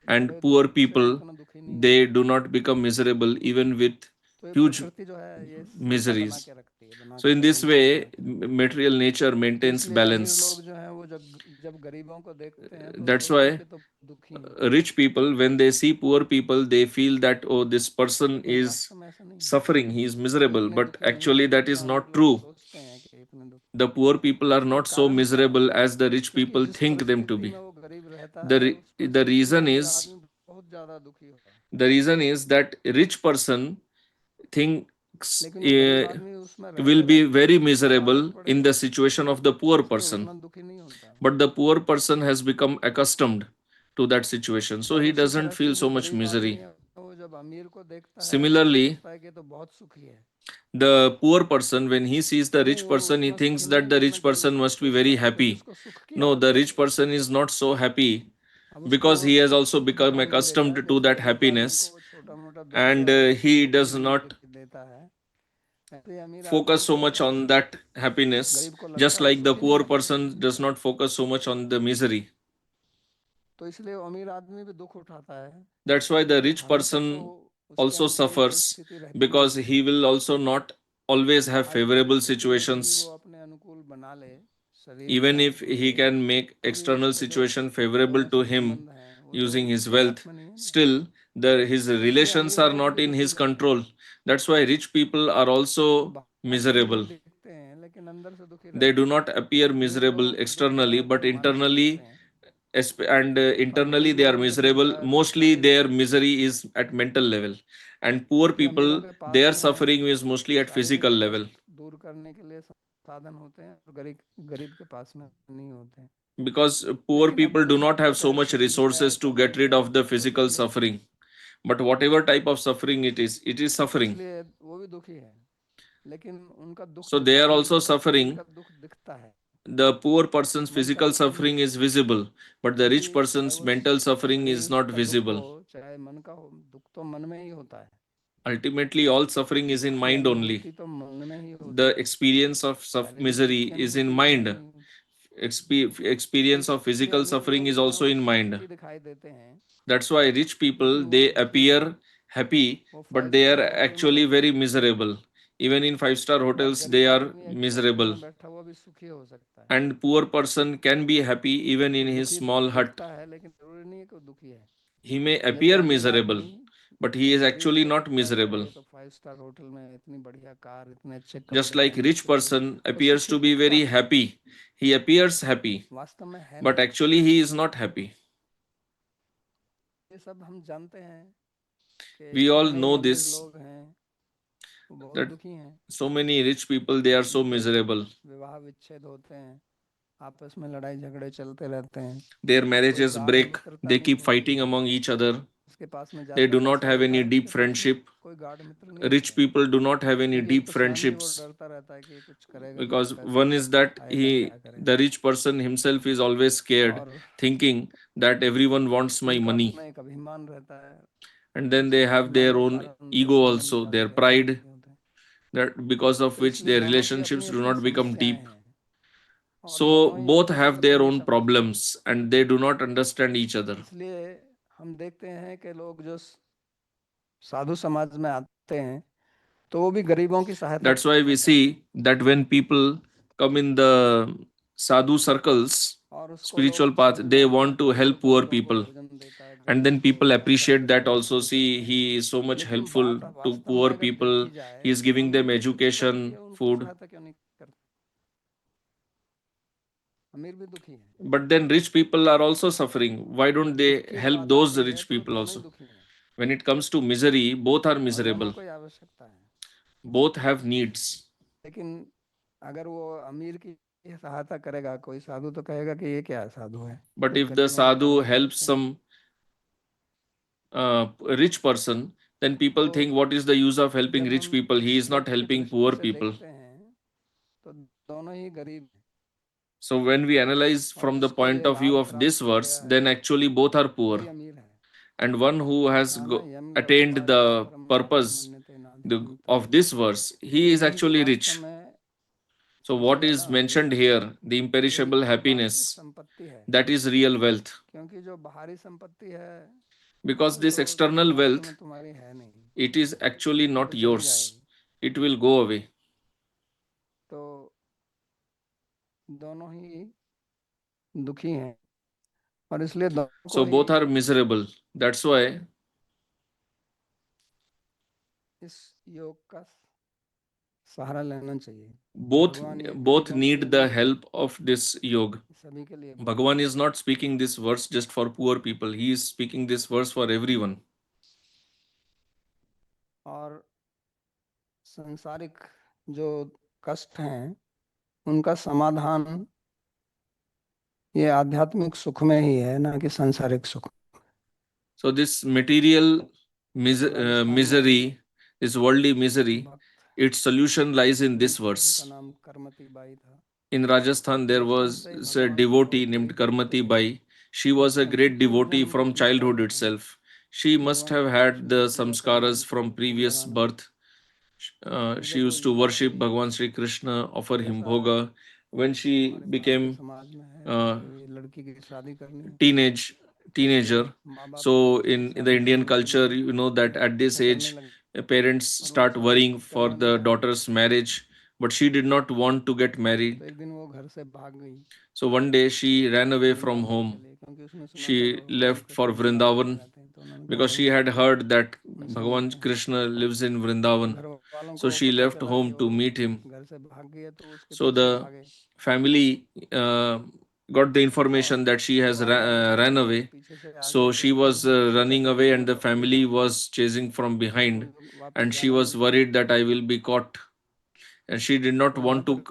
And बड़े poor दुख से people, उतना दुखी नहीं they होता है। do not become miserable even with तो ये huge प्रकृति जो है ये समता बना miseries. के रखती है, बना So के in this संतुलन way, बना के रखती है। material nature तो maintains इसलिए अमीर लोग balance. जो हैं वो जब जब गरीबों को देखते हैं तो That's सोचते हैं why कि तो दुखी हैं, rich people, when they see poor people, they feel that, oh, this person लेकिन is वास्तव में ऐसा नहीं है। suffering, he is वो miserable. इतने But दुखी नहीं actually, होते that जितना is अमीर not लोग true. सोचते हैं कि इतने दुखी। The poor people are उसका not so कारण क्या है? miserable as the rich क्योंकि people जिस think them to परिस्थिति be. में वो गरीब रहता The, है उस the परिस्थिति में reason अमीर is आदमी बहुत ज्यादा दुखी होता है, the reason is that a rich person thinks लेकिन वो गरीब आदमी उसमें will रहते be रहते very उसको जब आदत miserable पड़े in the situation of the तो poor उसमें person. उतना दुखी नहीं होता है। But the poor person has become accustomed to that situation, so और he उसी doesn't तरह से feel जो so much गरीब आदमी misery. है वो जब अमीर को देखता है तो वो Similarly, सोचता है कि ये तो बहुत सुखी है, the poor person, when he sees the नहीं rich वो person, he उतना thinks सुखी नहीं that है, the वो rich mentally person must be very सोचता है क्योंकि happy. उसको सुख की No, आदत the पड़ी rich है। person is not so happy अब उसको because he has सुख also कुछ भी become नहीं मिलेगा, accustomed to जैसे that गरीब आदमी को happiness, वो छोटा मोटा दुख and या he सुख does भी नहीं not देता है, ऐसे ही अमीर focus आदमी so को much on that happiness, गरीब को लगता just है वो like the सुखी नहीं poor है। person does not focus so much on the misery. तो इसलिए वो अमीर आदमी भी दुख उठाता है, That's why the rich हमेशा तो person उसके also अनुकूल suffers, परिस्थिति रहती नहीं because है। he will also not always have बाहरी favorable परिस्थिति में भले ही वो situations. अपने अनुकूल बना ले, शरीर के Even if अनुकूल he ले, can make तो भी external उसके जो situation favorable to व्यवस्थित him संबंध हैं वो तो using his उसके हाथ wealth, में नहीं है ना। still his तो इसलिए relations अमीर are लोग not भी in दुखी his रहते हैं, control. That's why rich people are वो also बाहर से गरीब miserable. दिखते हैं लेकिन अंदर से दुखी They रहते do हैं। not appear अमीर miserable लोग दुखी externally, but ज़्यादातर मानसिक होते internally, हैं, and और internally गरीब they are लोगों के दुख miserable. ज़्यादातर Mostly शारीरिक their होते हैं, misery is at mental level, and poor क्योंकि अमीरों people, के their पास में suffering is mostly at physical शारीरिक level, कष्ट दूर करने के लिए साधन होते हैं और गरीब गरीब के पास में नहीं होते हैं। because poor लेकिन अब people do कुछ not have so much परिस्थिति है, resources to समय get rid है, of the तो physical इसलिए suffering. But whatever type of suffering it is तो suffering. इसलिए वो भी दुखी है, लेकिन उनका दुख So they are दिखाई नहीं also देता, शरीर suffering. का दुख दिखता है, The poor person's मन का physical दुख नहीं suffering is दिखता। visible, but the क्योंकि rich चाहे person's वो mental suffering is शरीर not का दुख हो visible. चाहे मन का हो, दुख तो मन में ही होता है, Ultimately, all suffering is दुख in की mind only. अनुभूति तो मन में ही The होती है, experience of शारीरिक दुख misery की is in अनुभूति मन में mind. नहीं होती। तो Experience of इसलिए physical अमीर suffering लोग is जो हैं also वो in mind. सुखी दिखाई देते हैं, That's why rich people, लेकिन वो they दुखी हैं। appear happy, वो but five they star are hotel में actually रहते very हैं, miserable. Even in five-star और hotels, they गरीब are आदमी एक झोपड़ी miserable. में बैठा हुआ भी सुखी हो सकता है। And poor person can be happy even in वो his दुखी small hut. दिखता है लेकिन जरूरी नहीं है कि वो दुखी है। He may नहीं तो appear अमीर miserable, आदमी but he is Sharif actually हो not सकता है कि अरे miserable. ये तो फाइव स्टार होटल में इतनी बढ़िया कार, इतने अच्छे Just कपड़े like पहने rich फिर भी person वो appears सुखी to be दिखता very है, happy. He appears happy, वास्तव में है but नहीं। actually he is not happy. ये सब हम जानते हैं कि We all जितने ही know अमीर this, लोग हैं वो बहुत that दुखी हैं, so many rich people, they are so उनके miserable. विवाह विच्छेद होते हैं, आपस में लड़ाई झगड़े चलते रहते हैं, Their कोई marriages गाढ़ break. मित्रता They नहीं keep होती fighting है। among each other. जिसके पास में They ज़्यादा do not पैसा have होता any है deep उसके पास में friendship. कोई गाढ़ मित्र नहीं Rich होते, people do not have any क्योंकि एक deep तो स्वयं ही वो friendships, डरता रहता है कि ये कुछ करेगा मेरे because पैसे one का, is that खाएगा he, क्या the करेगा। rich person himself is always scared, और thinking that everyone wants my उनका money. अपना एक अभिमान रहता है, And then उस they have अभिमान their के own कारण वो ego संबंध also, ज़्यादा their गहरे pride, नहीं होते। that because of तो which इसलिए their दोनों की relationships अपनी do अपनी not become समस्याएं deep. हैं और So दोनों ही both एक have दूसरे को their नहीं own समझते। problems and they do not understand each other. इसलिए हम देखते हैं कि लोग जो साधु समाज में आते हैं तो वो भी गरीबों की सहायता That's why we करते हैं, see that when people come in the sadhu circles, और उसको spiritual लोग path, they सम्मान want to करते हैं, वो help poor दलितों को people. भोजन देता है, And गरीबों then को people सहायता appreciate that करता है, also. वो See, करते हैं। he is so much लेकिन helpful बात to वास्तव में poor अगर people. देखी जाए He is तो giving them अमीर भी पूछता है कि ये education, उनकी food. सहायता क्यों नहीं करते। अमीर भी दुखी है, But then rich people are also suffering. Why जब don't दुख they की help बात those आती है rich तो people दोनों ही also? दुखी हैं, When it comes to misery, both are और दोनों miserable. को ही आवश्यकता है। Both have needs. लेकिन अगर वो अमीर की सहायता करेगा कोई साधु तो कहेगा कि ये क्या साधु है, But ये if the गरीबों की sadhu मदद helps करते हैं। some rich person, then people तो think, what is the use of helping जब rich हम people? He is not श्लोक की helping दृष्टि poor से people. देखते हैं तो दोनों ही गरीब हैं, So when we analyze और from the जिसको point ये of view लाभ of this प्राप्त हो verse, गया then है actually both are वही poor. अमीर है। And one who has कहा ना, यम attained व्यवसाय the परम purpose, मन्यते of this verse, he is actually rich. So what is mentioned here, the imperishable happiness, that is real wealth. Because this external wealth, it is actually not yours. It will go away. So both are miserable. That's why both need the help of this yoga. Bhagavan is not speaking this verse just for poor people. He is speaking this verse for everyone. और सांसारिक जो कष्ट हैं उनका समाधान ये आध्यात्मिक सुख में ही है, ना कि सांसारिक सुख. So this material misery, this worldly misery, its solution lies in this verse. In Rajasthan, there was a devotee named Karmati Bai. She was a great devotee from childhood itself. She must have had the samskaras from previous birth. She used to worship Bhagavan Sri Krishna, offer him bhoga. When she became teenager, so in the Indian culture, you know that at this age, parents start worrying for the daughter's marriage, but she did not want to get married. So one day she ran away from home. She left for Vrindavan because she had heard that Bhagavan Krishna lives in Vrindavan. So she left home to meet him. So the family got the information that she has ran away. So she was running away, and the family was chasing from behind. And she was worried that I will be caught. And she did not want to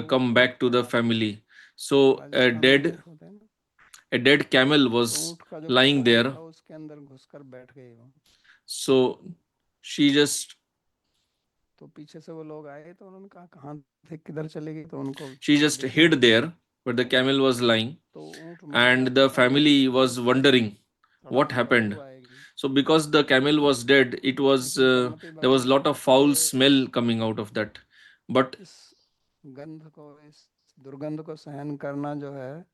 come back to the family. So a dead camel was lying there. So she just hid there where the camel was lying, and the family was wondering what happened. So because the camel was dead, it was there was a lot of foul smell coming out of that. But दुर्गंध को सहन करना जो है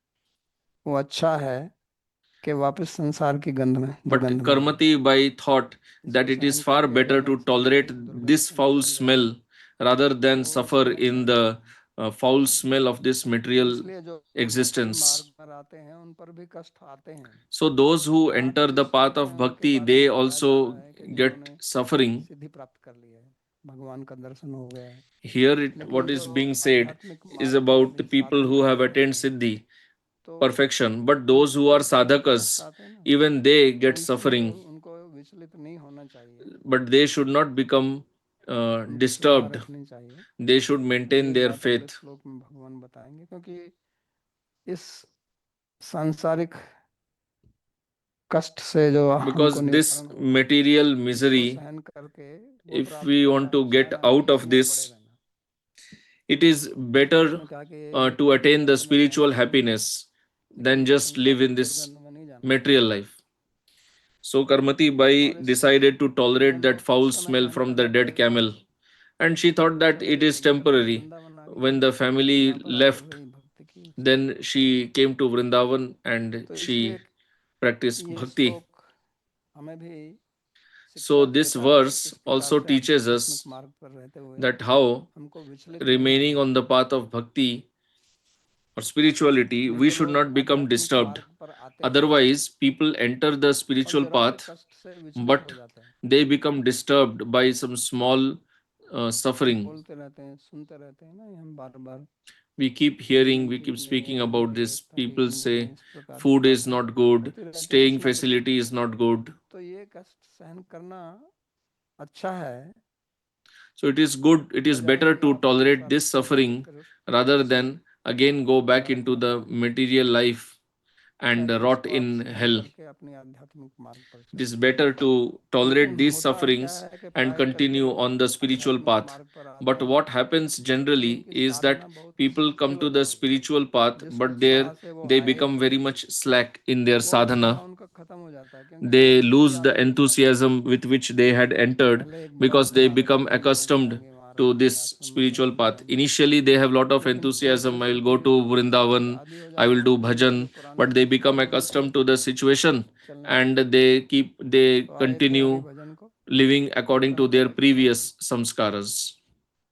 वो अच्छा है कि वापस संसार की गंध में. But Karmati Bai thought that it is far better to tolerate this foul smell rather than suffer in the foul smell of this material existence. So those who enter the path of bhakti, they also get suffering. Here what is being said is about the people who have attained siddhi, perfection, but those who are sadhakas, even they get suffering, but they should not become disturbed. They should maintain their faith. Because this material misery, if we want to get out of this, it is better to attain the spiritual happiness than just live in this material life. So Karmati Bai decided to tolerate that foul smell from the dead camel, and she thought that it is temporary. When the family left, then she came to Vrindavan and she practiced bhakti. So this verse also teaches us that how remaining on the path of bhakti or spirituality, we should not become disturbed. Otherwise, people enter the spiritual path, but they become disturbed by some small suffering. We keep hearing, we keep speaking about this. People say food is not good, staying facility is not good. So it is good, it is better to tolerate this suffering rather than again go back into the material life and rot in hell. It is better to tolerate these sufferings and continue on the spiritual path. But what happens generally is that people come to the spiritual path, but there they become very much slack in their sadhana. खत्म हो जाता है, क्योंकि they शुरू से ही lose the आदमी ऐसा था। enthusiasm with which they had entered, पहले एक बड़ा because they था, become चलो वहां accustomed जाएंगे, वहां to this रहेंगे, आश्रम में spiritual रहेंगे, path. ये Initially, they have lot of लेकिन enthusiasm. I progressive will go to change होता है। जब Vrindavan, शादी हो I will जाती do है तो फिर वो bhajan, पुराने but they संस्कार become जो थे accustomed to the situation चलने and लगते हैं। they तो आए थे हरि continue भजन को, living according to पहले their previous samskaras.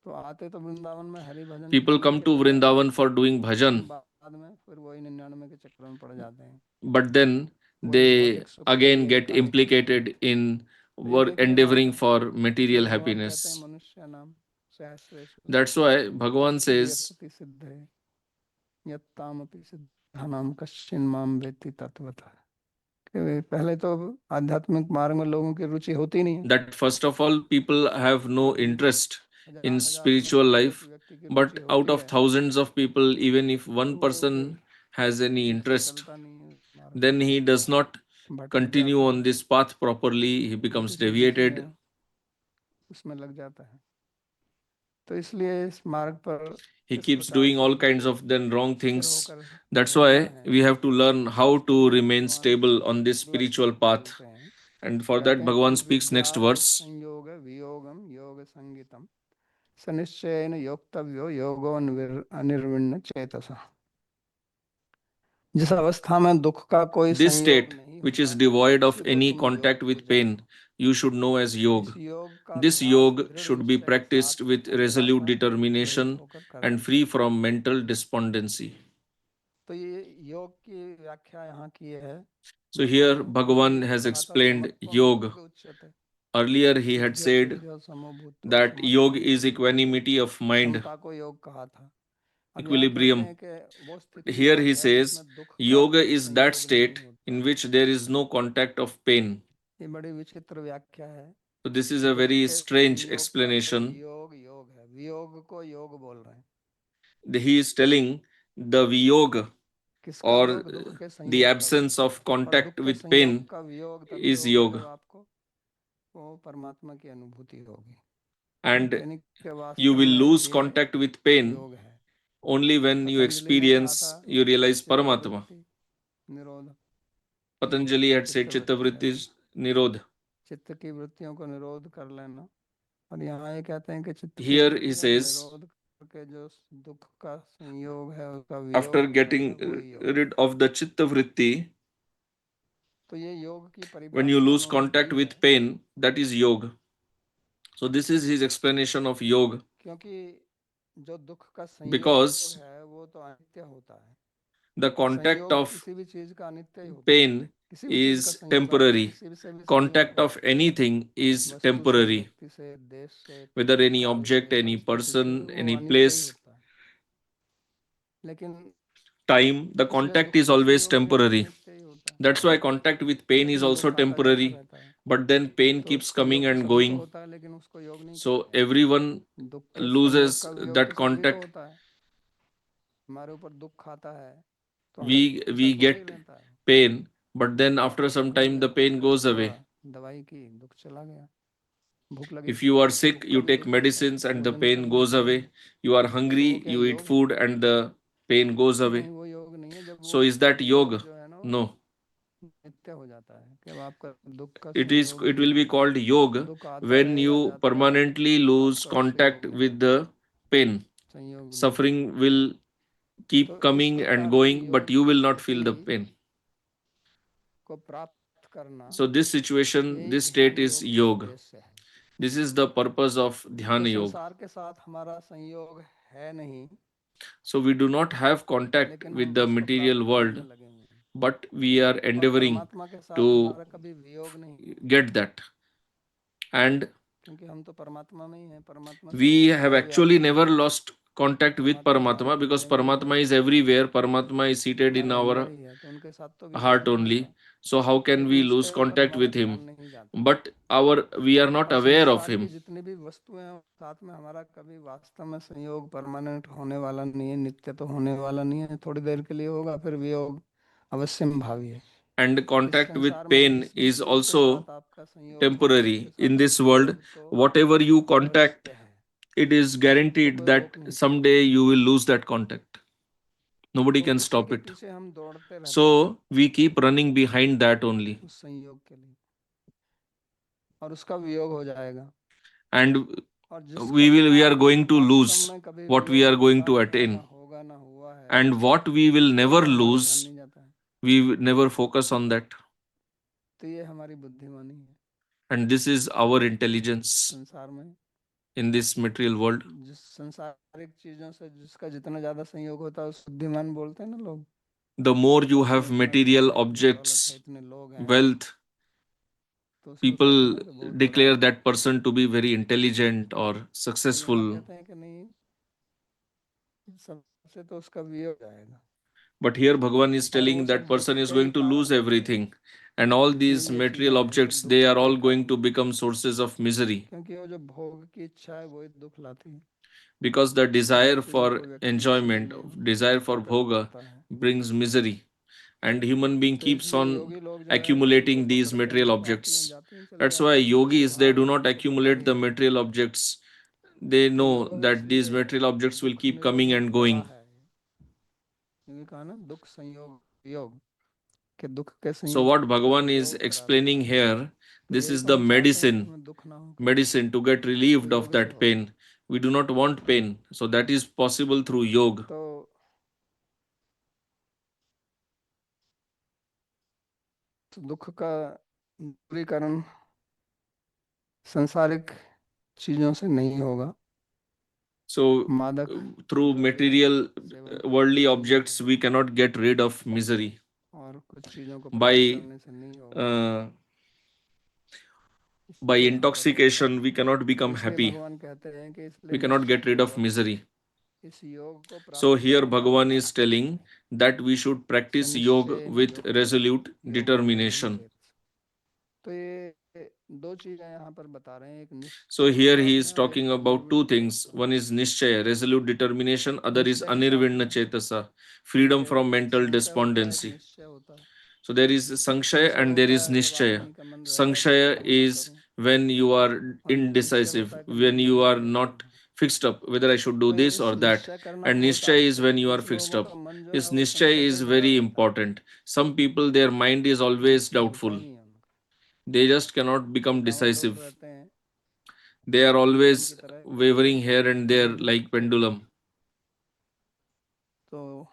तो आते तो वृंदावन में हरि भजन People करने come के to लिए आते Vrindavan हैं, for doing bhajan, लेकिन बाद में फिर वही 99 के चक्कर में पड़ जाते हैं, but then वही they भौतिक सुख के again लिए get कार्य करते हैं। implicated in तो ये work देखने वाला endeavoring है, for इसलिए material भगवान कहते हैं happiness. मनुष्य नाम सहस्रेषु That's why Bhagavan says क्रियते सिद्धे यत्तामपि सिद्धानाम कश्चिन माम वेत्ति तत्वतः। कि पहले तो आध्यात्मिक मार्ग में लोगों की रुचि होती नहीं है, that first of all, people have no लेकिन interest in हजार में spiritual से एक life, व्यक्ति की रुचि but out होती of है, thousands of people, even if तो one वो फिर person has any ऐसे interest, चलता नहीं है मार्ग then he does not में, भटक continue जाता है, on this path properly, he वो becomes किसी दूसरे deviated. उसमें लग जाता है। तो इसलिए इस मार्ग पर He किस keeps प्रकार doing से all kinds of then wrong स्थिर things. होकर That's रहना why है, we have to learn how इसके to लिए remain भगवान stable on this अगला spiritual श्लोक path. बोलते हैं, And for that, कहते हैं कि Bhagavan speaks next विद्या verse. संयोग वियोगम योग संगितम सनिश्चयेन योक्तव्यो योगो अनिर्विण्ण चेतसा। जिस अवस्था में दुख का कोई This संयोग state, नहीं which is होता है, devoid of उसी को any तुम योग contact with पूजन pain, करो। you should know as इस yoga. योग का This अभ्यास yoga दृढ़ should be निश्चय के साथ practiced with resolute एकाग्रता रहित determination होकर and करना free चाहिए। from mental despondency. तो ये योग की व्याख्या यहाँ की है So भगवान here ने। पहले Bhagavan has कहा था explained समत्वम yoga. योग उच्यते, Earlier he had बुद्धिर said बुद्धिर समभूतो that yoga समत्वम is योग उच्यते, equanimity of mind, समता को योग कहा था। अब यहाँ कहते equilibrium. हैं कि वो स्थिति Here योग he है says जिसमें दुख का yoga कोई is that संयोग नहीं state होता in है। which there is no contact of pain. ये बड़ी विचित्र व्याख्या है। So this is a दुख very के strange संयोग का तो explanation. वियोग योग है, वियोग को योग बोल रहे हैं। He is telling the viyoga, किसका or वियोग? दुख के the संयोग का absence वियोग। of पर contact दुख के with संयोग pain का वियोग तभी is होगा yoga. जब आपको वो परमात्मा की अनुभूति होगी, And यानी कि you वास्तव will में lose ये contact with pain योग है। only when you पतंजलि ने कहा था experience, you realize Paramatma. चित्तवृत्ति निरोध, Patanjali had said चित्तवृत्ति Chittavrittis Nirodha. चित्त की वृत्तियों को निरोध कर लेना। और यहाँ ये कहते हैं कि चित्त की Here he वृत्तियों को says, निरोध करके जो दुख का संयोग है उसका after वियोग करेगा, getting वही योग है। rid of the Chittavritti, तो ये योग की when you परिभाषा lose उन्होंने contact दी है, with pain, that is yoga. So this is his explanation of yoga. क्योंकि जो दुख का संयोग Because है वो तो अनित्य होता है। the contact संयोग of किसी भी चीज का अनित्य ही होता है, pain किसी भी चीज का is संयोग अनित्य, temporary. किसी भी से भी संयोग Contact हो, of anything is वस्तु से, temporary. व्यक्ति से, देश से, Whether any काल object, से, any परिस्थिति से, person, वो any अनित्य ही place, होता है। लेकिन time, the इसलिए contact दुख is का always संयोग भी temporary. अनित्य ही होता है, That's why contact with pain is लेकिन also दुख आता जाता temporary. रहता है। But then pain तो keeps coming संयोग तो and सभी को going. होता है, लेकिन उसको योग नहीं So कहते everyone हैं। दुख के संयोग loses का वियोग तो that सभी को contact. होता है। हमारे ऊपर दुख आता है तो हमेशा We थोड़ी get रहता है, pain, but then after some थोड़ी time the रहता है। pain goes हुआ away. दवाई की, दुख चला गया। भूख लगी, If you are sick, दुख का you भी take दुख होता है, medicines and the भोजन pain करना goes चाहिए। away. You are तो वो hungry, क्या you eat योग है? food and the pain goes नहीं, away. वो योग नहीं है। जब So वो is that योग yoga? जो है ना वो No. नित्य हो जाता है कि अब आपका दुख का It संयोग ही will be नहीं है, called yoga दुख आता when रहेगा, you जाता रहेगा, permanently lose आपका उससे contact योग नहीं with होगा, the pain. संयोग नहीं होगा। Suffering will keep तो इस coming and प्रकार की going, but योग you will not feel the स्थिति pain. को प्राप्त करना, So this situation, यही this state ध्यान is योग का yoga. उद्देश्य है। This is the purpose of तो Dhyana Yoga. संसार के साथ हमारा संयोग है नहीं, So we do not have contact लेकिन with हम the उसको प्राप्त material करने में world, लगे हुए हैं। but we are और endeavoring परमात्मा के साथ to हमारा कभी वियोग नहीं है, get that. And क्योंकि हम तो परमात्मा में ही हैं, परमात्मा से we ही have actually सर्वव्यापी never हैं। lost contact with परमात्मा हमारे Paramatma, because हृदय में ही है, Paramatma is everywhere. Paramatma is seated in हमारे अंदर our ही है, तो उनके साथ तो वियोग heart नहीं होगा, only. So how can लेकिन we उसके lose ऊपर contact हमारा with ध्यान him? नहीं जाता। But we are not और aware of संसार की him. जितनी भी वस्तुएं हैं साथ में हमारा कभी वास्तव में संयोग परमानेंट होने वाला नहीं है, नित्य तो होने वाला नहीं है, थोड़ी देर के लिए होगा, फिर वियोग अवश्य भावी है। And इस contact with संसार में pain जिस भी is चीज के also साथ आपका संयोग है उसके temporary. साथ In अब this world, वियोग तो whatever you contact, अवश्य है, it is उसको guaranteed कोई that रोक नहीं सकता। someday you will lose that contact. Nobody तो can उसी stop के it. पीछे हम दौड़ते रहते हैं So we keep running behind that only. उस संयोग के लिए, और उसका वियोग हो जाएगा, And और जिसका we are जितना going to वास्तव lose में कभी what we वियोग are going होता to था, attain. ना होगा, ना हुआ है, And what we will उस never पर हमारा ध्यान lose, नहीं जाता है। we never focus on that. तो ये हमारी बुद्धिमानी है And this is our intelligence संसार में। in this material world. जिस संसारिक चीजों से जिसका जितना ज्यादा संयोग होता है उस बुद्धिमान बोलते हैं ना लोग। The more you जिसमें have इतना धन material है, इतनी दौलत है, objects, इतने लोग हैं, wealth, तो उसको कहते हैं people ना कि बहुत बड़ा declare है। that person to be very intelligent or यहाँ successful. कहते हैं कि नहीं, सबसे तो उसका वियोग जाएगा, But here Bhagavan is और वो telling that सब दुख person is के ही going to lose कारण होते हैं। everything. And all जितनी these ये material चीजें हैं ये objects, दुख they are के all going कारण to होते हैं, become sources of misery. क्योंकि वो जो भोग की इच्छा है वही दुख लाती है। Because the जिन desire चीजों for को व्यक्ति जीने के enjoyment, लिए desire for एकत्रित bhoga करता है, brings misery. And human being तो keeps इसलिए on योगी लोग जो है इनको accumulating these पकड़ते material हैं, objects. जाती हैं चली That's why जाती हैं, इनको yogis, they do आगे not इनको पकड़ा accumulate the नहीं जाता। material objects. They तो know योग that these इसलिए material objects will दुख keep coming निरोधी and दवा going. है, क्योंकि कहा ना दुख संयोग योग, के दुख के So संयोग what से Bhagavan is वियोग करा देता explaining है। here, तो this यही is तो the हम चाहते हैं कि medicine, हमें दुख ना हो कभी, medicine to get तो relieved of योग से that हो। pain. We do not want pain. So that is possible through yoga. तो दुख का दूरीकरण सांसारिक चीजों से नहीं होगा, So मादक through द्रव्य material सेवन करने worldly से नहीं objects, होगा, we cannot get rid of misery. और कुछ चीजों को प्राप्त By करने से नहीं होगा। uh, by इसलिए यहाँ पर intoxication, we cannot तो become इसलिए happy. भगवान कहते हैं कि इसलिए We cannot get rid of निश्चयपूर्वक misery. इस योग को So प्राप्त here करने वाला Bhagavan is telling that we should practice yoga सनिश्चय with योग करे, resolute योग निर्विण्ण determination. चेत। तो ये दो चीजें यहाँ पर बता रहे हैं, एक So निश्चय के here he साथ is में और एक talking about two अनिर्विण्ण चेत things. के One साथ is में। Nishchaya, resolute determination. Other is निश्चय के साथ Anirvinna में Chetasa, freedom एक from mental संशय होता है, एक despondency. निश्चय होता है। So there is Sankshaya संशय and there होता is है जब Nishchaya. आदमी का मन रहता है कि मैं Sankshaya करूं ना is करूं, when you are और निश्चय indecisive, होता है कि नहीं when you करना are ही not करना है। fixed up whether I should do तो ये this इस or that. निश्चय करना And बहुत Nishchaya is आवश्यक when है। you are कुछ fixed लोगों up. का मन जो है This वो संशय Nishchaya पे is ही भरा very रहता है, important. Some people, their mind is always चलता doubtful. ही नहीं है उनका, They just cannot become डावाडोल decisive. रहते हैं, They are पेंडुलम की always तरह wavering here and there इधर उधर like होते रहते pendulum. हैं। तो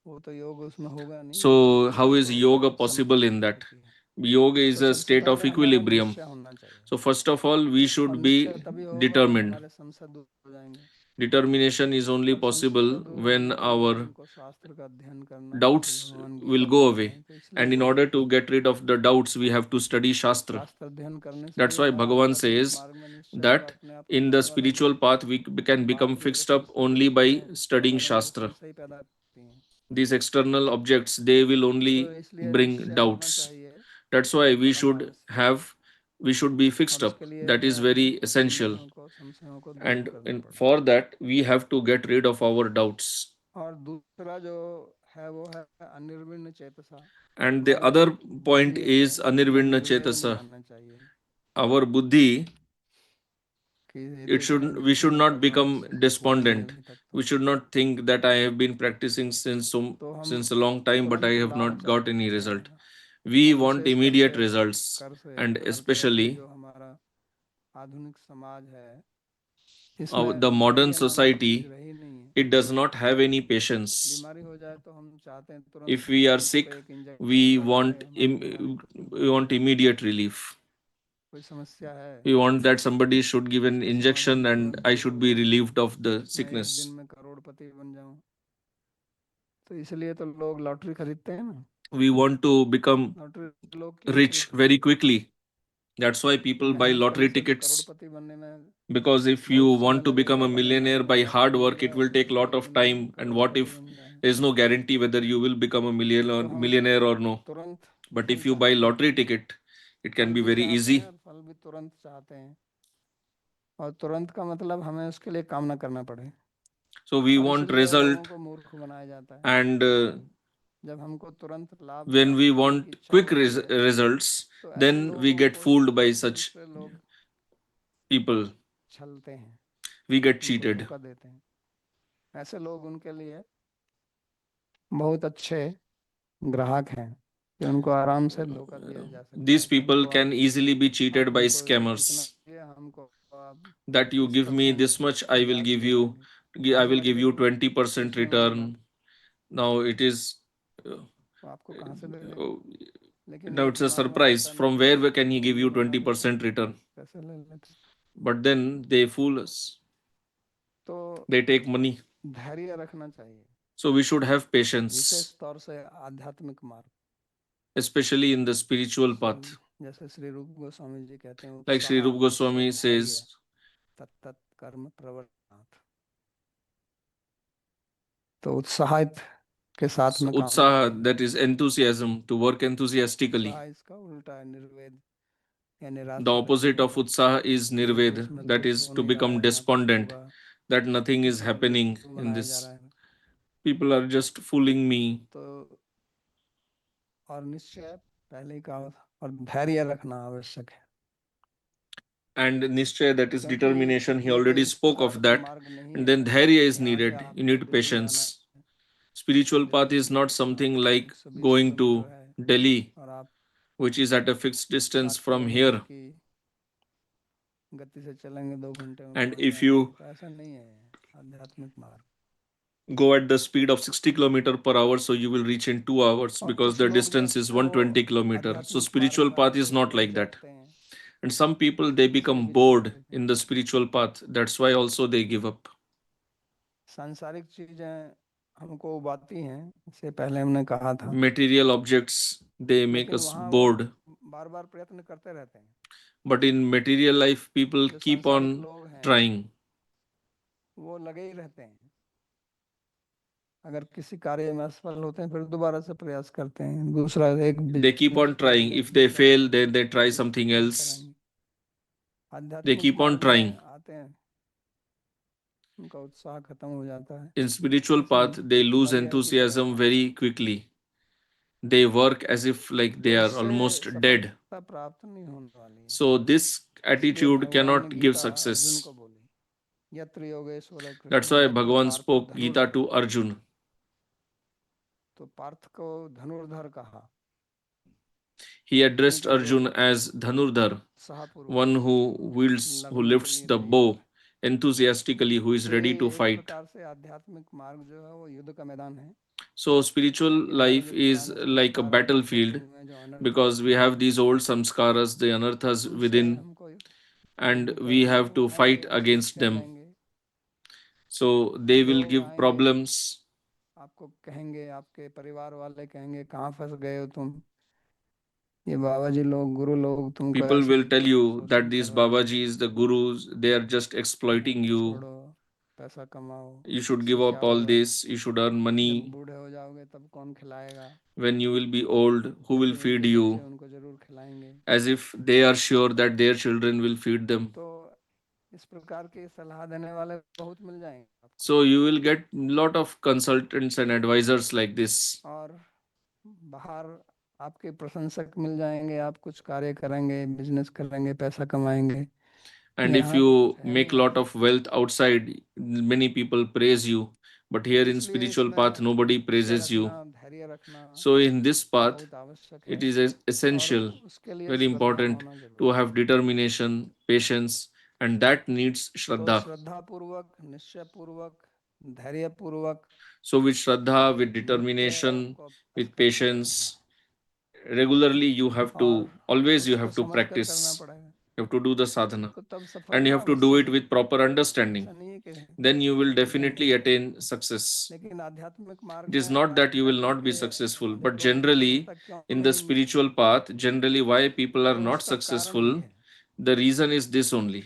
वो तो योग उसमें होगा नहीं, So उसमें how is तो yoga possible समता in की that? स्थिति है। Yoga is तो a सबसे state of पहले हमारा equilibrium. निश्चय होना चाहिए, So first of all, we और should निश्चय be तभी होगा जब determined. हमारे संशय दूर हो जाएंगे। Determination is only और संशय possible दूर when होने के लिए our हमको शास्त्र का अध्ययन करना है, जैसे doubts भगवान will गीता go बोलते away. हैं। तो इसलिए And in वो order to get rid of the doubts, we have to study Shastra. शास्त्र अध्ययन करने से That's जो why है Bhagavan आध्यात्मिक says मार्ग में निश्चय होगा, that अपने आप in लगने the वाला spiritual नहीं। path, we can become बाहर की जो fixed up संसारिक only by चीजें studying हमारे अंदर Shastra. संशय पैदा करती हैं। These external objects, they will तो only इसलिए bring निश्चय होना doubts. चाहिए, That's why परम आवश्यक। we should be और fixed up. उसके लिए That हमें is अपने very essential. संदेहों को, संशयों को दूर And करना पड़ेगा। for that, we have to get rid of our doubts. और दूसरा जो है वो है अनिर्विण्ण चेतसा। And the हमारा other जो point बुद्धि है is उसमें Anirvinna निर्वेद नहीं Chetasa. आना चाहिए Our buddhi, कि ये देखो मैं we should जितना not कर रहा हूँ become उससे कुछ हुआ नहीं despondent. अभी तक। We should not think that I have been practicing तो हम since a long time, but I तुरंत have लाभ not got चाहते हैं any मिलने result. का, We और want विशेष करके immediate results. कर से And भारतीय ये especially जो हमारा आधुनिक समाज है, इसमें the modern धैर्य नाम की चीज society, रही नहीं है। it does not have any patience. बीमारी हो जाए तो हम चाहते हैं तुरंत If we are उस sick, पे एक इंजेक्शन we लग जाए, want हमारी बीमारी खत्म हो we जाए। want immediate relief. कोई समस्या है We want that somebody should give an उसका समाधान injection and तुरंत I ही should हो be जाए, relieved of the मैं एक दिन sickness. में करोड़पति बन जाऊं। तो इसलिए तो लोग लॉटरी खरीदते हैं ना, We want to become lottery लोग क्यों rich खरीदते very हैं? quickly. That's why people buy मेहनत करने lottery से भी tickets. करोड़पति बनने में Because if you बहुत समय want to become लगेगा, a बनेगा millionaire नहीं, by lottery hard mill work, it जाए will तो take a lot एक of दिन में हम time. And what Crorepati if बन जाएं। there is no guarantee whether you will become a तो हम millionaire or no? तुरंत But फल if you buy चाहते हैं, lottery ticket, it फल can be भी very चाहते हैं easy. और फल भी तुरंत चाहते हैं। और तुरंत का मतलब हमें उसके लिए काम ना करना पड़े, So we और want इसलिए लोगों result, को मूर्ख बनाया जाता है। and जब हमको तुरंत लाभ when we प्राप्त करने की want इच्छा quick होती है results, तो ऐसे then we लोगों get को fooled by such दूसरे लोग people. छलते हैं, We get उनको cheated. धोखा देते हैं। ऐसे लोग उनके लिए बहुत अच्छे ग्राहक हैं कि उनको आराम से धोखा दिया जा सकता These है कि people हमको can easily be cheated by हमको इतना scammers. ये हमको आप That you give me 20% this much, I will ब्याज give दे you, देंगे, I घर will give बैठे you ही 20% कुछ नहीं होगा, return. Now it is, uh, तो आपको कहाँ से दे दें। oh, लेकिन now ये it's a दिमाग में surprise. रहता नहीं From कि where can he give video you बना लेते 20% हैं, return? पैसे ले लेते हैं। But then they fool us. तो They take money. धैर्य रखना चाहिए, So we should have wishes patience, तौर से आध्यात्मिक मार्ग especially in the spiritual path. जैसे श्री रूप गोस्वामी जी कहते हैं, Like Sri उत्साह Rupa से Goswami धैर्य says, तत्त कर्म प्रवर्तनात्। तो उत्साहित के साथ so में काम utsaha, करेंगे। that is enthusiasm, to work enthusiastically. उत्साह इसका उल्टा है, निर्वेद या The निराश रहने opposite of वाला, utsaha is कि देखो nirved, इसमें तो that कुछ is हो to नहीं रहा become है, ना कुछ despondent, होगा, that nothing is केवल happening वीडियो in बनाया जा this. रहा है। People are just fooling me. तो और निश्चय पहले ही कहा था, और धैर्य रखना आवश्यक है, And Nishchay, that is क्योंकि determination, he ये कोई already spoke of यथार्थ that. मार्ग नहीं And है then dhairya is कि आगे needed. You आपको need दिल्ली जाना patience. है, Spiritual path Delhi is not something like 120 going kilometre to है Delhi, और आप which is at a fixed distance 60 from kilometre here. की गति से चलेंगे, 2 घंटे में And पहुंच if जाएंगे, you तो ऐसा नहीं है आध्यात्मिक मार्ग। go at the speed of 60 kilometer per hour, so you will reach in 2 hours और because कुछ the लोग जो distance is हैं वो 120 kilometer. So आध्यात्मिक मार्ग spiritual में path is आके not उलझ like that. जाते हैं, And some people, they इसलिए become भी छोड़ bored देते in हैं। the spiritual path. That's why also they give up. सांसारिक चीजें हमको उबाती हैं, इससे पहले हमने कहा था, Material objects, they make लेकिन us वहाँ वो bored. बार बार प्रयत्न करते रहते हैं। But in material life, people जो keep सांसारिक on लोग हैं trying. वो लगे ही रहते हैं, अगर किसी कार्य में असफल होते हैं फिर दोबारा से प्रयास करते हैं, दूसरा एक They keep business on trying. करेंगे, If they दूसरा fail, करेंगे, then they try something तीसरा else. करेंगे। They आध्यात्मिक keep on मार्ग में trying. आते हैं, उनका उत्साह खत्म हो जाता है, In spiritual इसलिए path, they lose धैर्य की तरह enthusiasm very quickly. They work as if like तो they are इससे almost dead. सफलता प्राप्त नहीं होने वाली है। So this इसलिए attitude भगवान ने cannot give Gita Arjun success. को बोली, यत्र योगेश्वर That's कृष्ण why तत्र Bhagavan पार्थ spoke Gita धनुर्धर। to Arjun. तो पार्थ को धनुर्धर कहा, He addressed क्योंकि जो Arjun as Dhanurdhar, उत्साहपूर्वक one who wields, who लड़ने के lifts लिए the तैयार bow है। enthusiastically, who is तो ready ये to एक fight. प्रकार से आध्यात्मिक मार्ग जो है वो युद्ध का मैदान है, So spiritual कि हमारे life जो is पुराने like a संस्कार बचे battlefield हुए हैं, जो अनर्थ because we have these old samskaras, the anarthas उनसे within, हमको and युद्ध we करना है। have तो to आएंगे, fight against समस्या them. देंगे, So they will लोग give आएंगे, problems. आपको कहेंगे, आपके परिवार वाले कहेंगे कहाँ फंस गए हो तुम, ये बाबा जी लोग, गुरु लोग तुमको People ऐसे will tell you that शोषण कर these रहे हैं, Babajis, the gurus, they are just exploiting you. छोड़ो, पैसा कमाओ, You should give इससे क्या up all होगा, this. You should earn जब money. बूढ़े हो जाओगे तब कौन खिलाएगा, When you will be old, who will लेकिन feed इनके बच्चे you? उनको जरूर खिलाएंगे। As if they are sure that their children will feed them. तो इस प्रकार की सलाह देने वाले बहुत मिल जाएंगे आपको, So you will get lot of consultants and advisors like this. और बाहर आपके प्रशंसक मिल जाएंगे, आप कुछ कार्य करेंगे, बिजनेस करेंगे, पैसा कमाएंगे, And if यहाँ तो कुछ you है make नहीं lot ऐसा। of wealth outside, many people praise you. But here in इसलिए spiritual path, इसमें nobody निश्चय praises रखना, you. धैर्य रखना So in this path, बहुत आवश्यक it है, is और essential, उसके लिए very श्रद्धा important होना to जरूरी है। have determination, patience, and that needs तो Shraddha. श्रद्धा पूर्वक, निश्चय पूर्वक, धैर्य पूर्वक So with Shraddha, with नित्य determination, आपको अभ्यास with करना पड़ेगा, patience, regularly you have और to, always you उसको have to समझ कर करना practice. पड़ेगा, You have to do the sadhana. तो तब And you सफलता have to do अवश्य it with मिलेगी। proper understanding. ऐसा नहीं है कि Then you will नहीं definitely होगा, attain success. लेकिन आध्यात्मिक मार्ग It is में not that you will आजकल not be के successful, अधिक but लोगों को generally, सफलता क्यों in the नहीं मिलती, spiritual path, generally, why people are तो not उसका कारण ही successful, है the reason is this only.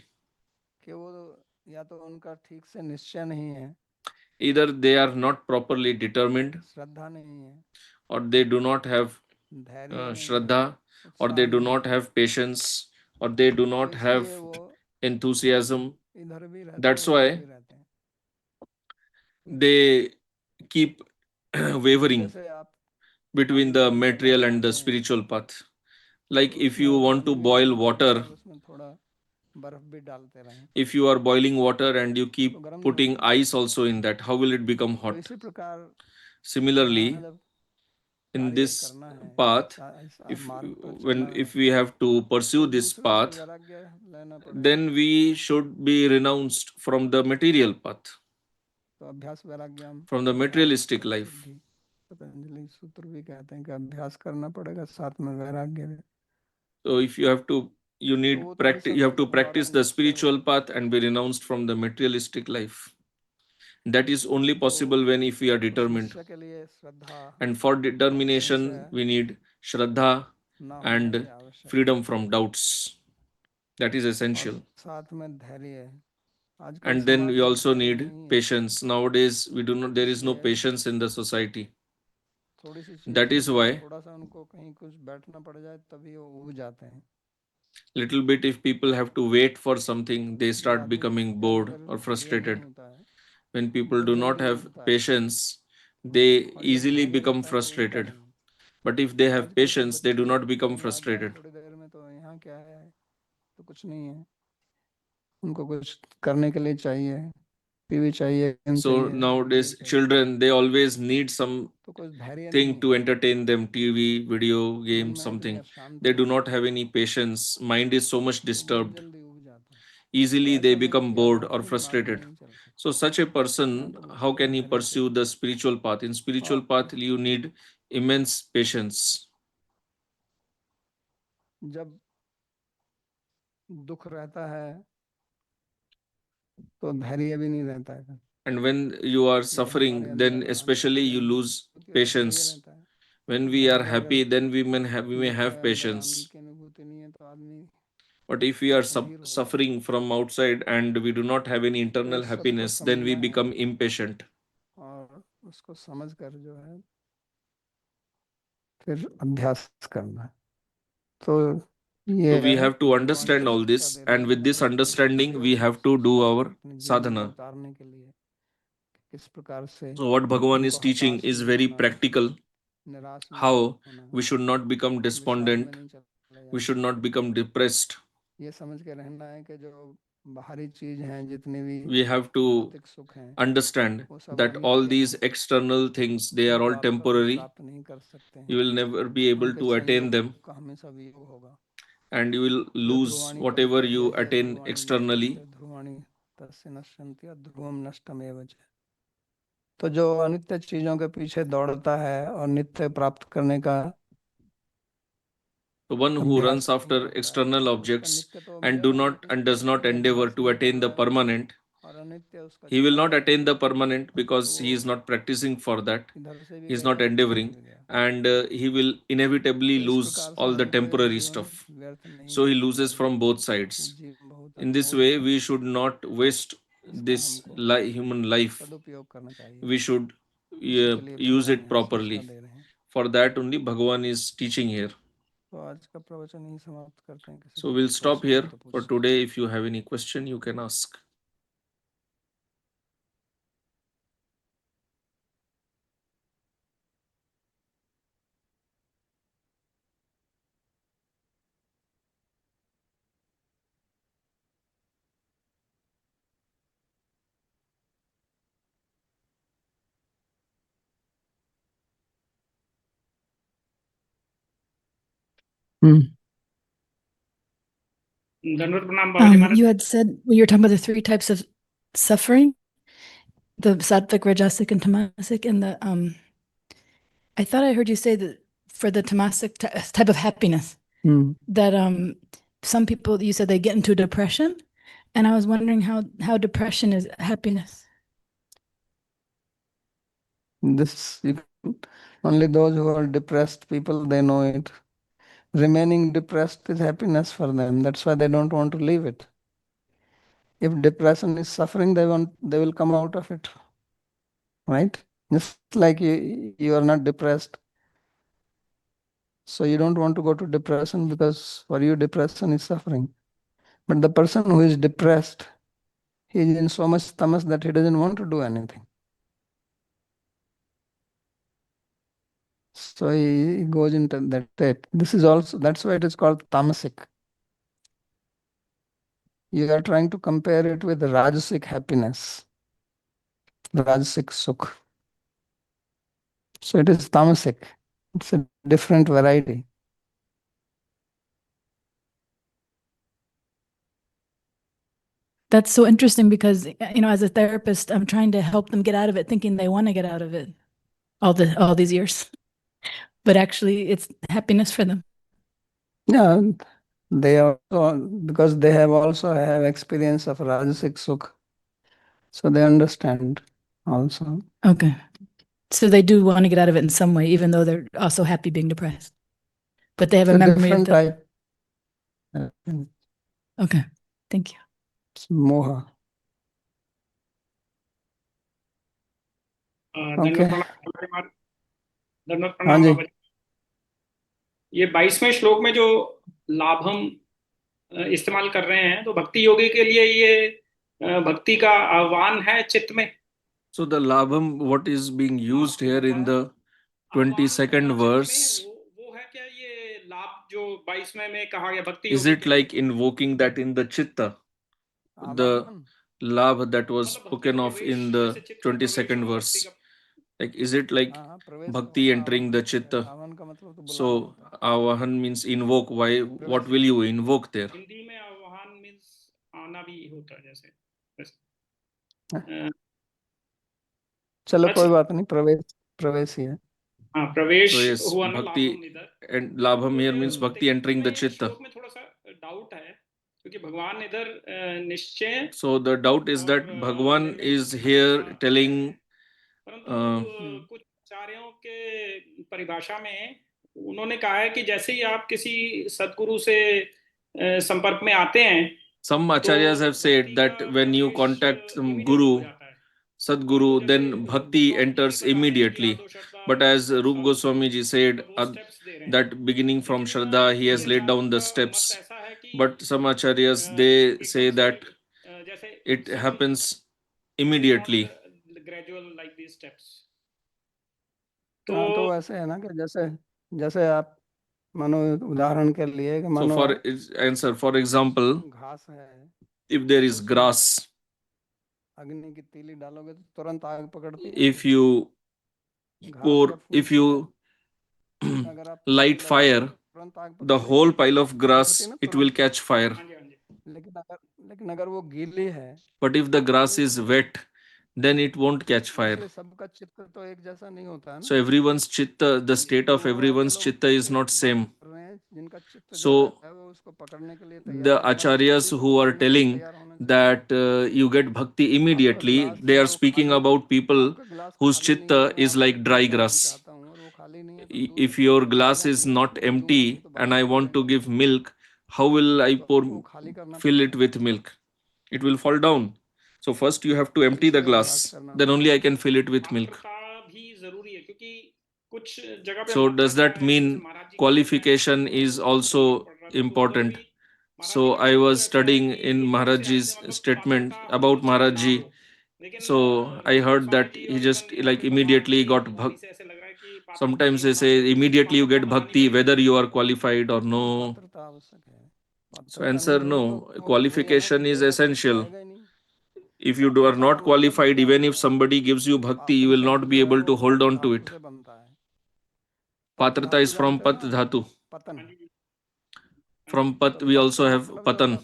कि वो या तो उनका ठीक से निश्चय नहीं है, Either they are not properly determined, श्रद्धा नहीं है, or they do not have धैर्य नहीं है, Shraddha, or उत्साह they do नहीं not है, have patience, or they do तो not इसलिए have वो enthusiasm. इधर भी रहते हैं, That's उधर why भी रहते हैं। they keep wavering जैसे आप between पानी the गर्म करना material and चाहते the हैं, spiritual path. तो Like if you उसमें want to पानी भी boil गर्म करते water, वक्त उसमें थोड़ा बर्फ भी डालते रहें, if you are boiling water and you तो keep गर्म नहीं putting होगा। ice also in that, how will it become तो hot? इसी प्रकार Similarly, in this path, if we have to pursue this path, then we should be renounced from the material path, from the materialistic life. Patanjali सूत्र भी कहते हैं कि अभ्यास करना पड़ेगा साथ में वैराग्य भी. So if you have to, you need practice. You have to practice the spiritual path and be renounced from the materialistic life. That is only possible when if we are determined. And for determination, we need Shraddha and freedom from doubts. That is essential. And then we also need patience. Nowadays, we do not. There is no patience in the society. That is why little bit if people have to wait for something, they start becoming bored or frustrated. When people do not have patience, they easily become frustrated. But if they have patience, they do not become frustrated. So nowadays, children, they always need something to entertain them, TV, video, games, something. They do not have any patience. Mind is so much disturbed. Easily they become bored or frustrated. So such a person, how can he pursue the spiritual path? In spiritual path, you need immense patience. जब दुख रहता है तो धैर्य भी नहीं रहता है. And when you are suffering, then especially you lose patience. When we are happy, then we may have patience. But if we are suffering from outside and we do not have any internal happiness, then we become impatient. और उसको समझकर जो है फिर अभ्यास करना है. तो So we have to understand all this, and with this understanding, we have to do our sadhana. So what Bhagavan is teaching is very practical. How we should not become despondent, we should not become depressed. We have to understand that all these external things, they are all temporary. You will never be able to attain them, and you will lose whatever you attain externally. तो जो अनित्य चीजों के पीछे दौड़ता है और नित्य प्राप्त करने का The one who runs after external objects and does not endeavor to attain the permanent, he will not attain the permanent because he is not practicing for that. He is not endeavoring, and he will inevitably lose all the temporary stuff. So he loses from both sides. In this way, we should not waste this human life. We should use it properly. For that only Bhagavan is teaching here. So we'll stop here for today. If you have any question, you can ask. You had said you were talking about the three types of suffering, the sattvic, rajasic, and tamasic, and the I thought I heard you say that for the tamasic type of happiness, that some people, you said they get into depression, and I was wondering how depression is happiness. This only those who are depressed people, they know it. Remaining depressed is happiness for them. That's why they don't want to leave it. If depression is suffering, they will come out of it. Right? Just like you are not depressed. So you don't want to go to depression because for you depression is suffering. But the person who is depressed, he is in so much tamas that he doesn't want to do anything. So he goes into that state. That's why it is called tamasic. You are trying to compare it with the rajasic happiness, rajasic sukh. So it is tamasic. It's a different variety. That's so interesting because, as a therapist, I'm trying to help them get out of it, thinking they want to get out of it all these years. But actually, it's happiness for them. Yeah, they also, because they have also have experience of Rajasic Sukh. So they understand also. Okay. So they do want to get out of it in some way, even though they're also happy being depressed. But they have It's a a memory of different the. type. Okay. Thank you. It's moha. दंडवत Okay. प्रणाम बाबा जी महाराज। दंडवत हाँ प्रणाम जी। बाबा जी। ये 22वें श्लोक में जो लाभ हम इस्तेमाल कर रहे हैं, तो भक्ति योगी के लिए ये भक्ति का आह्वान है चित्त में। So the labham, what is being used here in the 22nd verse, वो है क्या ये लाभ जो 22वें में कहा गया भक्ति is योगी it के लिए? like invoking that in the chitta, the आवाहन। labh that was मतलब भक्ति spoken of प्रवेश, in the जैसे चित्त में प्रवेश 22nd होना भक्ति verse? का। Like, is it like हाँ, प्रवेश bhakti होना entering आवाहन the होता है। chitta? आवाहन का मतलब तो बुलाना So होता है। avahan means invoke. Why? What will you invoke there? Hindi में आह्वान मीन्स आना भी होता है जैसे। चलो अच्छा। कोई बात नहीं, प्रवेश ही है। हाँ, प्रवेश So yes, हुआ ना bhakti लाभम इधर। and labham here means तो bhakti entering the में chitta. श्लोक में थोड़ा सा डाउट है, क्योंकि भगवान इधर निश्चय So the doubt is that और Bhagwan निर्णय is की here बात है, telling परंतु कुछ आचार्यों के परिभाषा में उन्होंने कहा है कि जैसे ही आप किसी सदगुरु से संपर्क में आते हैं, some acharyas have said that when you contact some guru, Sadguru, then bhakti enters immediately. But as Rup Goswami ji said that beginning from Shraddha, he has laid down the steps. But some acharyas, they say that it happens immediately. gradual like these steps. हाँ, तो ऐसे है ना कि जैसे जैसे आप मानो उदाहरण के लिए कि So मानो for answer, for example, घास है, if there is grass, अग्नि की तीली डालोगे तो तुरंत आग पकड़ती है। if you if you light fire, the whole pile of grass, it will catch fire. लेकिन अगर वो गीली है, But if the grass is wet, then it won't catch fire. इसलिए सबका चित्त तो एक जैसा नहीं होता है ना। So everyone's chitta, the state of everyone's chitta is not same. So the acharyas who are telling that you get bhakti immediately, they are speaking about people whose chitta is like dry grass. If your glass is not empty and I want to give milk, how will I fill it with milk? It will fall down. So first you have to empty the glass, then only I can fill it with milk. So does that mean qualification is also important? So I was studying in Maharajji's statement about Maharajji. So I heard that he just like immediately got bhakti. Sometimes they say immediately you get bhakti whether you are qualified or no. So answer no. Qualification is essential. If you are not qualified, even if somebody gives you bhakti, you will not be able to hold on to it. Patrata is from Pat Dhatu. From Pat, we also have Patan.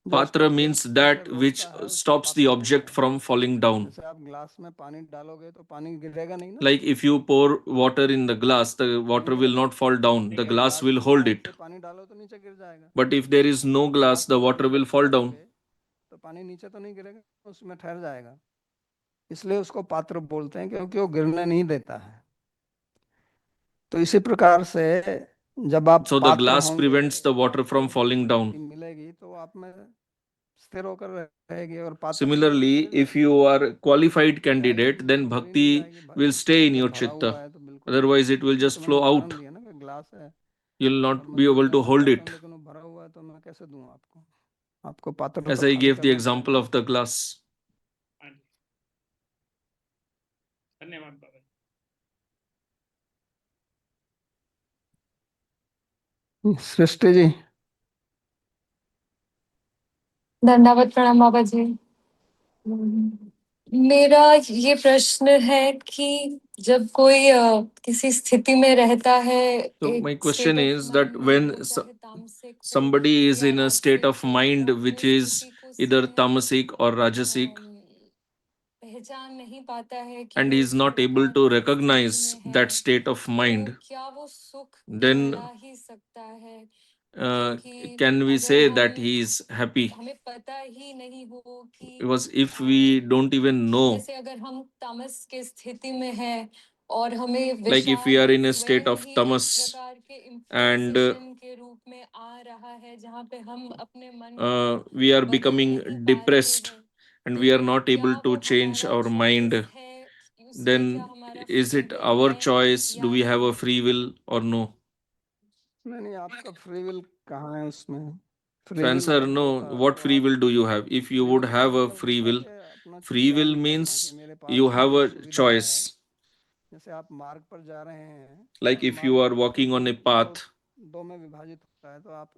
Patra means that which stops the object from falling down. Like if you pour water in the glass, the water will not fall down. The glass will hold it. But if there is no glass, the water will fall down. तो पानी नीचे तो नहीं गिरेगा, उसमें ठहर जाएगा। इसलिए उसको पात्र बोलते हैं, क्योंकि वो गिरने नहीं देता है। तो इसी प्रकार से जब आप So the glass prevents the water from falling down. मिलेगी तो आप में स्थिर होकर रहेगी और पात्र। Similarly, if you are a qualified candidate, then bhakti will stay in your chitta. Otherwise, it will just flow out. You will not be able to hold it. As I gave the example of the glass. Srishti ji. दंडावत प्रणाम बाबा जी। मेरा ये प्रश्न है कि जब कोई किसी स्थिति में रहता है, So एक my state question of is that mind में, when वो चाहे तामसिक हो somebody is या in a state of राजसिक हो, mind वो which अपने is स्थिति को either स्वयं tamasic or rajasic, पहचान नहीं पाता है कि and वो he is इस not able प्रकार to की स्थिति recognize में that है, state of तो mind, क्या वो सुख then कहला ही सकता है? uh, क्योंकि can we अगर say हम that he is happy? हमें पता ही नहीं हो कि Because if we don't even know, जैसे अगर हम तामस के स्थिति में हैं और हमें like if we विषाद are in a state स्वयं of ही एक tamas प्रकार के and इम्पोजिशन के रूप में आ रहा है, जहाँ पे हम अपने मन को we are बदल becoming नहीं पा रहे depressed हैं, and we are तो not क्या able to वो change हमारा our चॉइस mind, है? उसमें क्या then हमारा is free it will our है choice? Do या we have a नहीं? free will or no? नहीं, आपका फ्री विल कहाँ है उसमें? So फ्री विल answer अगर no. होता What तो free आप, will do you have? If you free would will का have a मतलब free होता है will, कि अपना free will चयन करना कि means मेरे you पास have ये a सुविधा है। choice. जैसे आप मार्ग पर जा रहे हैं Like और if you मार्ग are walking on a दो path दो में विभाजित होता है, तो आप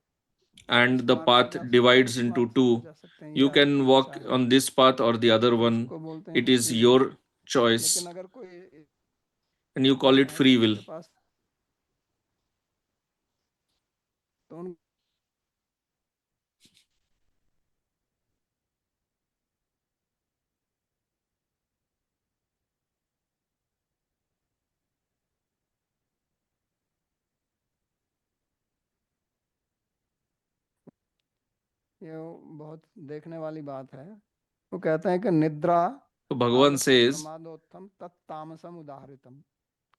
and इस the मार्ग पर path जा सकते हैं, divides उस into मार्ग से two, जा सकते हैं, ये you can आपकी इच्छा walk है, on this path or the other तो one. उसको बोलते It हैं is free will. your choice लेकिन अगर कोई and you call नहीं it है तो free will. उसके पास तो उन ये बहुत देखने वाली बात है। वो कहते हैं कि निद्रा So Bhagavan आलस्य says प्रमादोत्थम तत्तामसम उदाहृतम,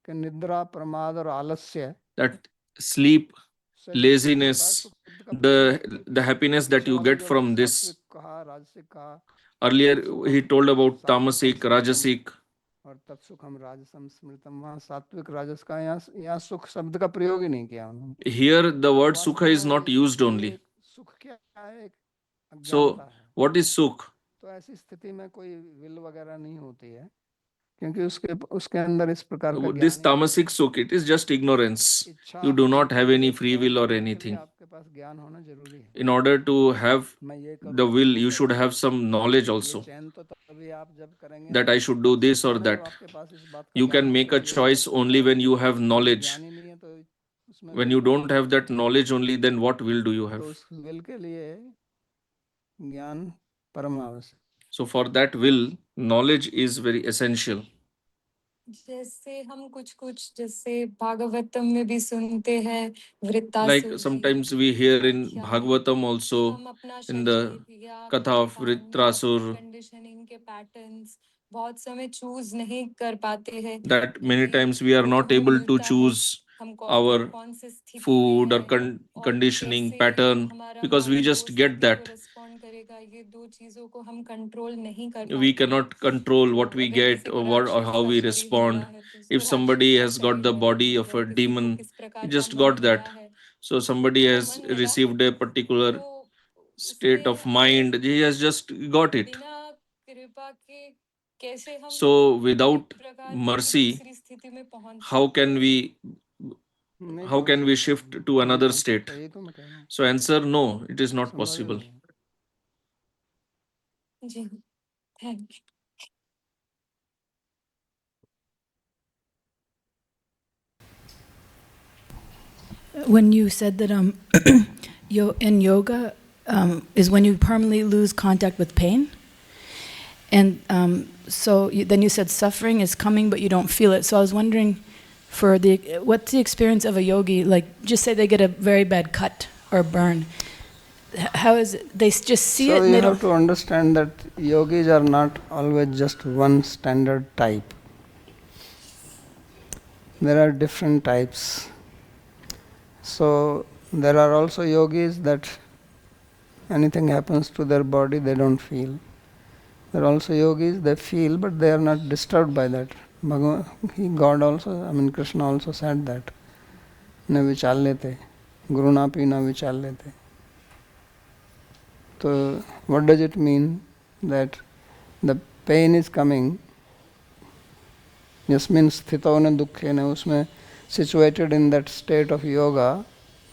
कि निद्रा प्रमाद और आलस्य that sleep, से जो सुख होता है, laziness, सुख शब्द का प्रयोग नहीं the करते। happiness that इसमें you अभी get जो from this. सात्विक कहा, राजसिक कहा, Earlier तत्सुखम, he told about tamasic, तत्स्मृतम rajasic. और तत्सुखम राजसम स्मृतम, वहाँ सात्विक राजस का, यहाँ सुख शब्द का प्रयोग ही नहीं किया उन्होंने। Here the तो word sukha वास्तव is not में used ये only. सुख क्या है? एक So अज्ञानता है। what is sukh? तो ऐसी स्थिति में कोई विल वगैरह नहीं होती है, क्योंकि उसके उसके अंदर इस प्रकार का This ज्ञान ही नहीं tamasic है। sukh, it is just ignorance. इच्छा You do होनी not have चाहिए, any एक free चयन will or करने के लिए anything. आपके पास ज्ञान होना जरूरी है। In order to have मैं ये the करूं कि will, वो you should करूं, have some knowledge ये also चयन तो तभी आप जब करेंगे that I जब should do this or समय that. आपके पास इस बात का You ज्ञान can हो make कि a मैं यही कर choice सकता only हूँ। when you have जब तक knowledge. ज्ञान ही नहीं है तो उसमें When विल you का don't क्या have that मतलब? knowledge only, then what will do you have? तो उस विल के लिए ज्ञान परम आवश्यक। So for that will, knowledge is very essential. जैसे हम कुछ जैसे भागवतम में भी सुनते हैं, Like वृत्तासुर sometimes की we hear in आख्यान, Bhagavatam कि also, हम अपना in the शरीर या Katha कर्म of कांड या अपनी Vritrasur, कंडीशनिंग के पैटर्न्स बहुत समय चूज नहीं कर पाते हैं, that many कि times we are वो जो not हमें able to मिलता है, choose हम our कौन से स्थिति में food or है और conditioning कैसे pattern, हमारा because we माइंड वो just get स्थिति को that. रिस्पॉन्ड करेगा, ये दो चीजों को हम कंट्रोल नहीं कर We पाते हैं। cannot control what तो we अगर get किसी को or what or राक्षस how का we शरीर मिला respond. है तो उसको If राक्षस somebody का has got शरीर the मिला body है, of अगर a किसी को demon, किस he प्रकार का just मन got मिला that. है, So somebody तो वो has मन मिला है, received a particular तो state उसमें of mind. He has just got it. बिना कृपा के कैसे हम So एक without प्रकार की mercy, दूसरी स्थिति में पहुंच how सकते can हैं? we नहीं how पहुंच can we सकते, shift to नहीं another पहुंच state? सकते, यही तो मैं कह रहा हूँ, So answer no, it is not संभव ही possible. नहीं है। जी, thank you. When you said that in yoga is when you permanently lose contact with pain, and then you said suffering is coming but you don't feel it. So I was wondering, what's the experience of a yogi? Like, just say they get a very bad cut or burn. How is it? They just see it. So And you they have don't. to understand that yogis are not always just one standard type. There are different types. So there are also yogis that anything happens to their body, they don't feel. There are also yogis, they feel, but they are not disturbed by that. God also, Krishna also said that. Na vichallete, gurunapi na vichallete. So what does it mean? That the pain is coming, yasmin sthitona dukkhena, usme situated in that state of yoga,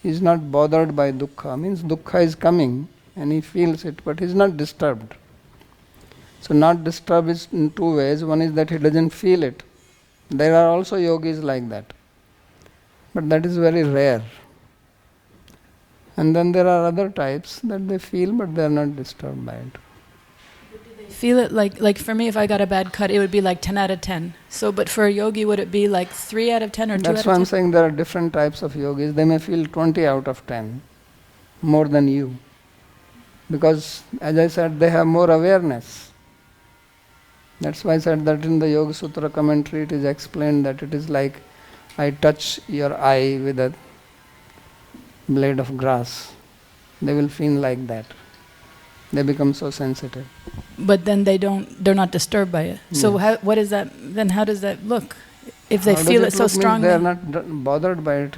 is not bothered by dukkha. Means dukkha is coming and he feels it, but he is not disturbed. So not disturb is in two ways. One is that he doesn't feel it. There are also yogis like that. But that is very rare. And then there are other types that they feel but they are not disturbed by it. Feel it like for me, if I got a bad cut, it would be like 10 out of 10. So, but for a yogi, would it be like 3 out of 10 or 2 That's out why of 10? I'm saying there are different types of yogis. They may feel 20 out of 10, more than you. Because, as I said, they have more awareness. That's why I said that in the Yoga Sutra commentary it is explained that it is like I touch your eye with a blade of grass. They will feel like that. They become so sensitive. But then they're not disturbed by it. So Yes. what is that, then how does that look? If they How feel does it so look means strongly? they are not bothered by it.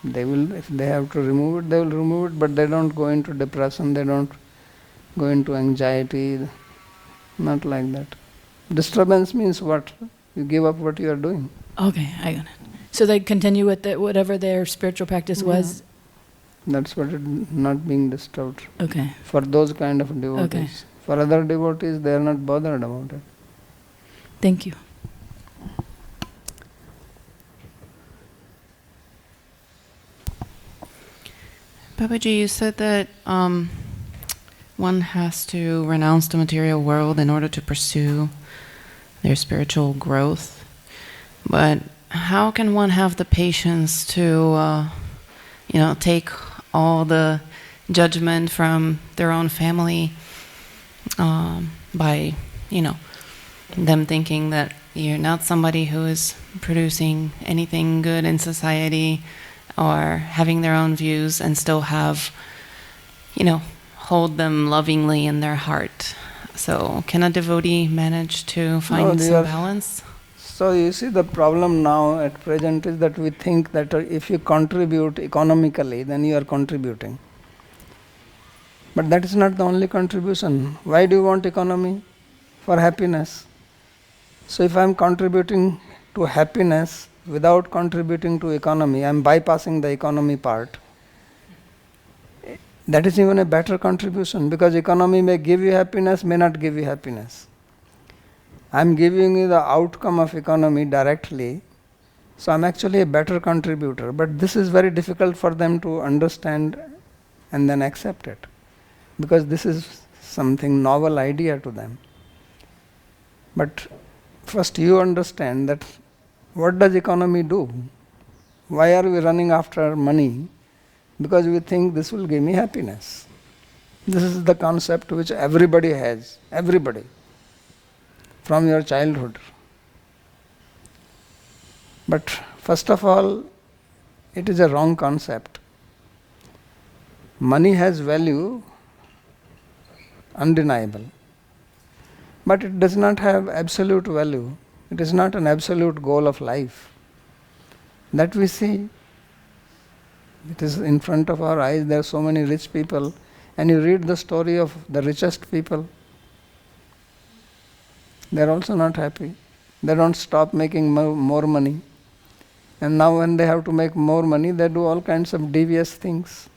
They will, if they have to remove it, they will remove it, but they don't go into depression, they don't go into anxiety, not like that. Disturbance means what? You give up what you are doing. Okay, I got it. So they continue with whatever their spiritual practice was? That's what it, not being disturbed. Okay. For those kind of devotees. Okay. For other devotees, they are not bothered about it. Thank you. Babaji, you said that one has to renounce the material world in order to pursue their spiritual growth. But how can one have the patience to, take all the judgment from their own family by, them thinking that you're not somebody who is producing anything good in society, or having their own views and still have, hold them lovingly in their heart. So can a devotee manage to find some balance? So you see, the problem now at present is that we think that if you contribute economically, then you are contributing. But that is not the only contribution. Why do you want economy? For happiness. So if I am contributing to happiness without contributing to economy, I am bypassing the economy part. That is even a better contribution, because economy may give you happiness, may not give you happiness. I am giving you the outcome of economy directly, so I am actually a better contributor. But this is very difficult for them to understand and then accept it, because this is something novel idea to them. But first you understand that what does economy do? Why are we running after money? Because we think this will give me happiness. This is the concept which everybody has, everybody, from your childhood. But first of all, it is a wrong concept. Money has value, undeniable. But it does not have absolute value. It is not an absolute goal of life. That we see. It is in front of our eyes. There are so many rich people, and you read the story of the richest people. They are also not happy. They don't stop making more money. And now when they have to make more money, they do all kinds of devious things.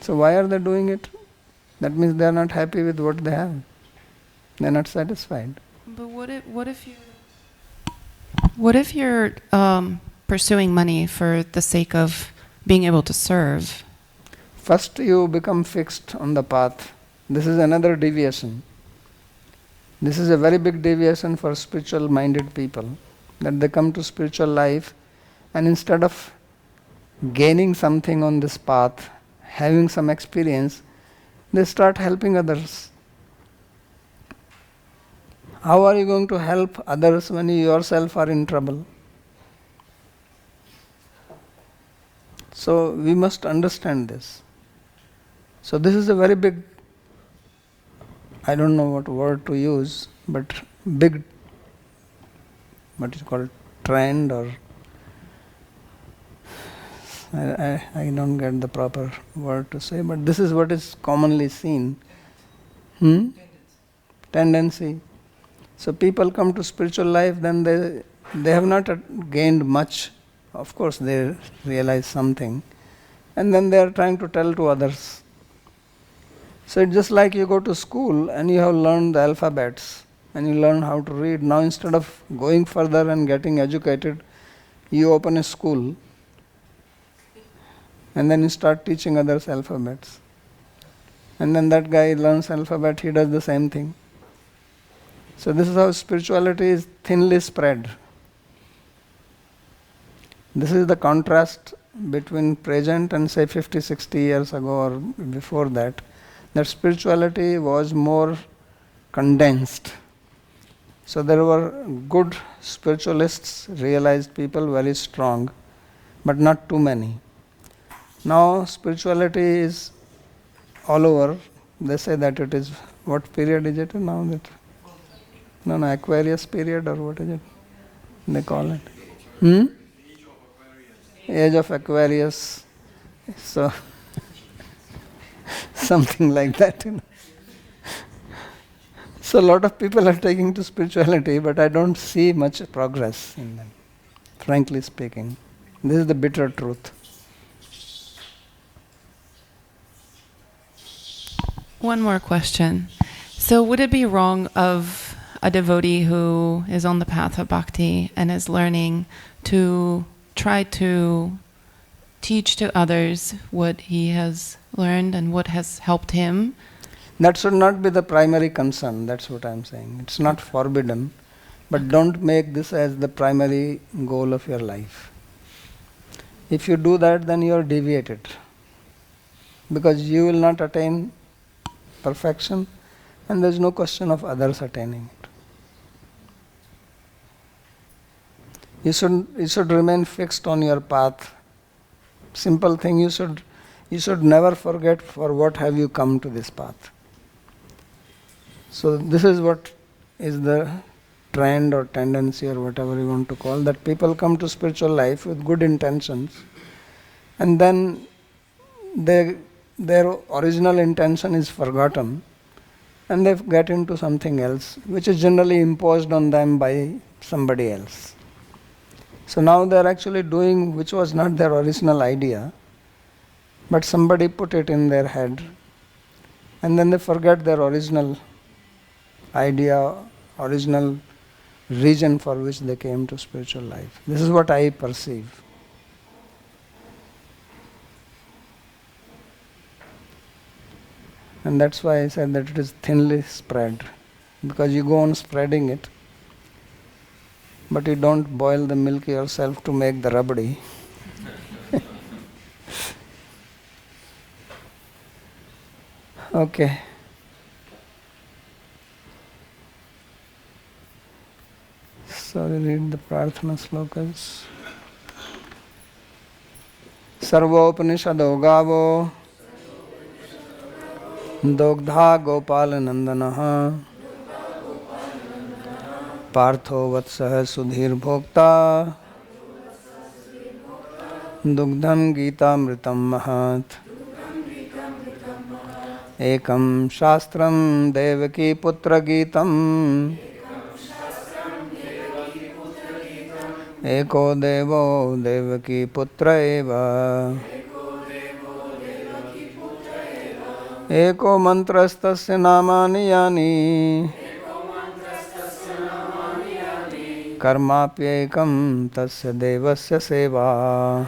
So why are they doing it? That means they are not happy with what they have. They are not satisfied. But what if you're pursuing money for the sake of being able to serve? First you become fixed on the path. This is another deviation. This is a very big deviation for spiritual minded people, that they come to spiritual life and instead of gaining something on this path, having some experience, they start helping others. How are you going to help others when you yourself are in trouble? So we must understand this. So this is a very big, I don't know what word to use, but big, what is called, trend, or I don't get the proper word to say, but this is what is commonly seen. Tendency. So people come to spiritual life, then they have not gained much. Of course they realize something, and then they are trying to tell to others. So it's just like you go to school and you have learned the alphabets and you learn how to read. Now instead of going further and getting educated, you open a school and then you start teaching others alphabets. And then that guy learns alphabet, he does the same thing. So this is how spirituality is thinly spread. This is the contrast between present and say 50, 60 years ago or before that. That spirituality was more condensed. So there were good spiritualists, realized people, very strong, but not too many. Now spirituality is all over. They say that it is, what period is it now? That no, Aquarius period, or what is it they call it? Age of Aquarius. So something like that, So a lot of people are taking to spirituality, but I don't see much progress in them, frankly speaking. This is the bitter truth. One more question. So would it be wrong of a devotee who is on the path of bhakti and is learning to try to teach to others what he has learned and what has helped him? That should not be the primary concern, that's what I'm saying. It's not forbidden, but don't make this as the primary goal of your life. If you do that, then you are deviated, because you will not attain perfection, and there is no question of others attaining it. You should remain fixed on your path. Simple thing, you should never forget for what have you come to this path. So this is what is the trend or tendency or whatever you want to call, that people come to spiritual life with good intentions, and then their original intention is forgotten, and they get into something else, which is generally imposed on them by somebody else. So now they are actually doing which was not their original idea, but somebody put it in their head, and then they forget their original idea, original reason for which they came to spiritual life. This is what I perceive. And that's why I said that it is thinly spread, because you go on spreading it, but you don't boil the milk yourself to make the rabdi. Okay. So we read the Prarthana slokas. Sarvopnishado gavo Dogdha Gopal Nandanaha Partho Vatsah Sudhir Bhokta Dugdham Gita Mritam Mahat Ekam Shastram Devaki Putra Gitam Eko Devo Devaki Putra Eva Eko Mantrastasya Namani Yani Karmapyekam Tasya Devasya Seva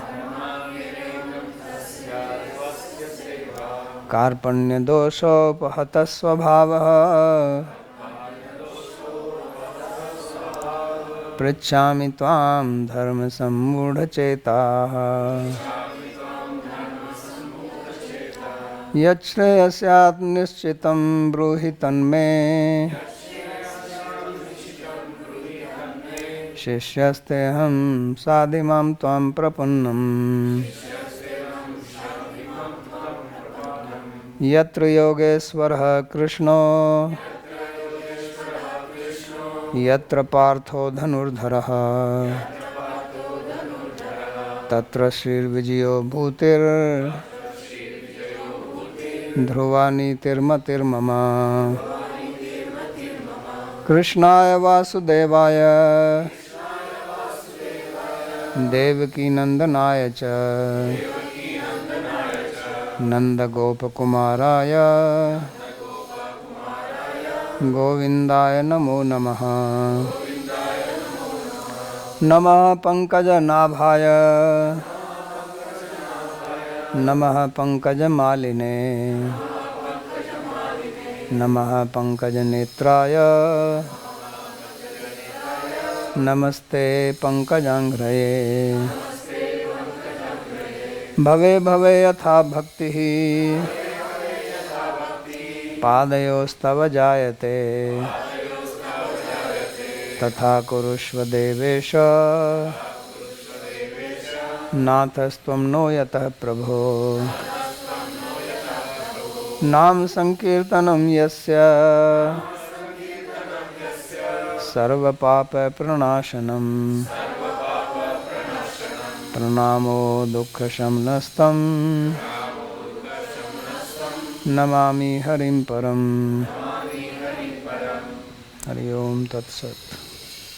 Karpanya Dosho Pahata Svabhavaha Prichami Tvam Dharma Sammudha Chetaha Yachreyasat Nishchitam Bruhi Tanme Shishyasteham Sadhimam Tvam Prapunnam Yatra Yogeswarha Krishno Yatra Partho Dhanurdharaha Tatra Shri Vijayo Bhutir Dhruvani Tirmatir Mama Krishnaya Vasudevaya Devaki Nandanaya Cha नन्दगोपकुमाराय गोविन्दाय नमो नमः। नमः पंकजनाभाय नमः पंकजमालिने नमः पंकजनेत्राय नमस्ते पंकजांघ्रये। भवे भवे यथा भक्तिः पादयोस्तव जायते तथा कुरुष्व देवेश नाथस्त्वं नो यतः प्रभो। नाम संकीर्तनं यस्य सर्वपापप्रणाशनं प्रणामो दुःखशमनस्तं नमामि हरिं परम्। हरि ओम तत्सत्।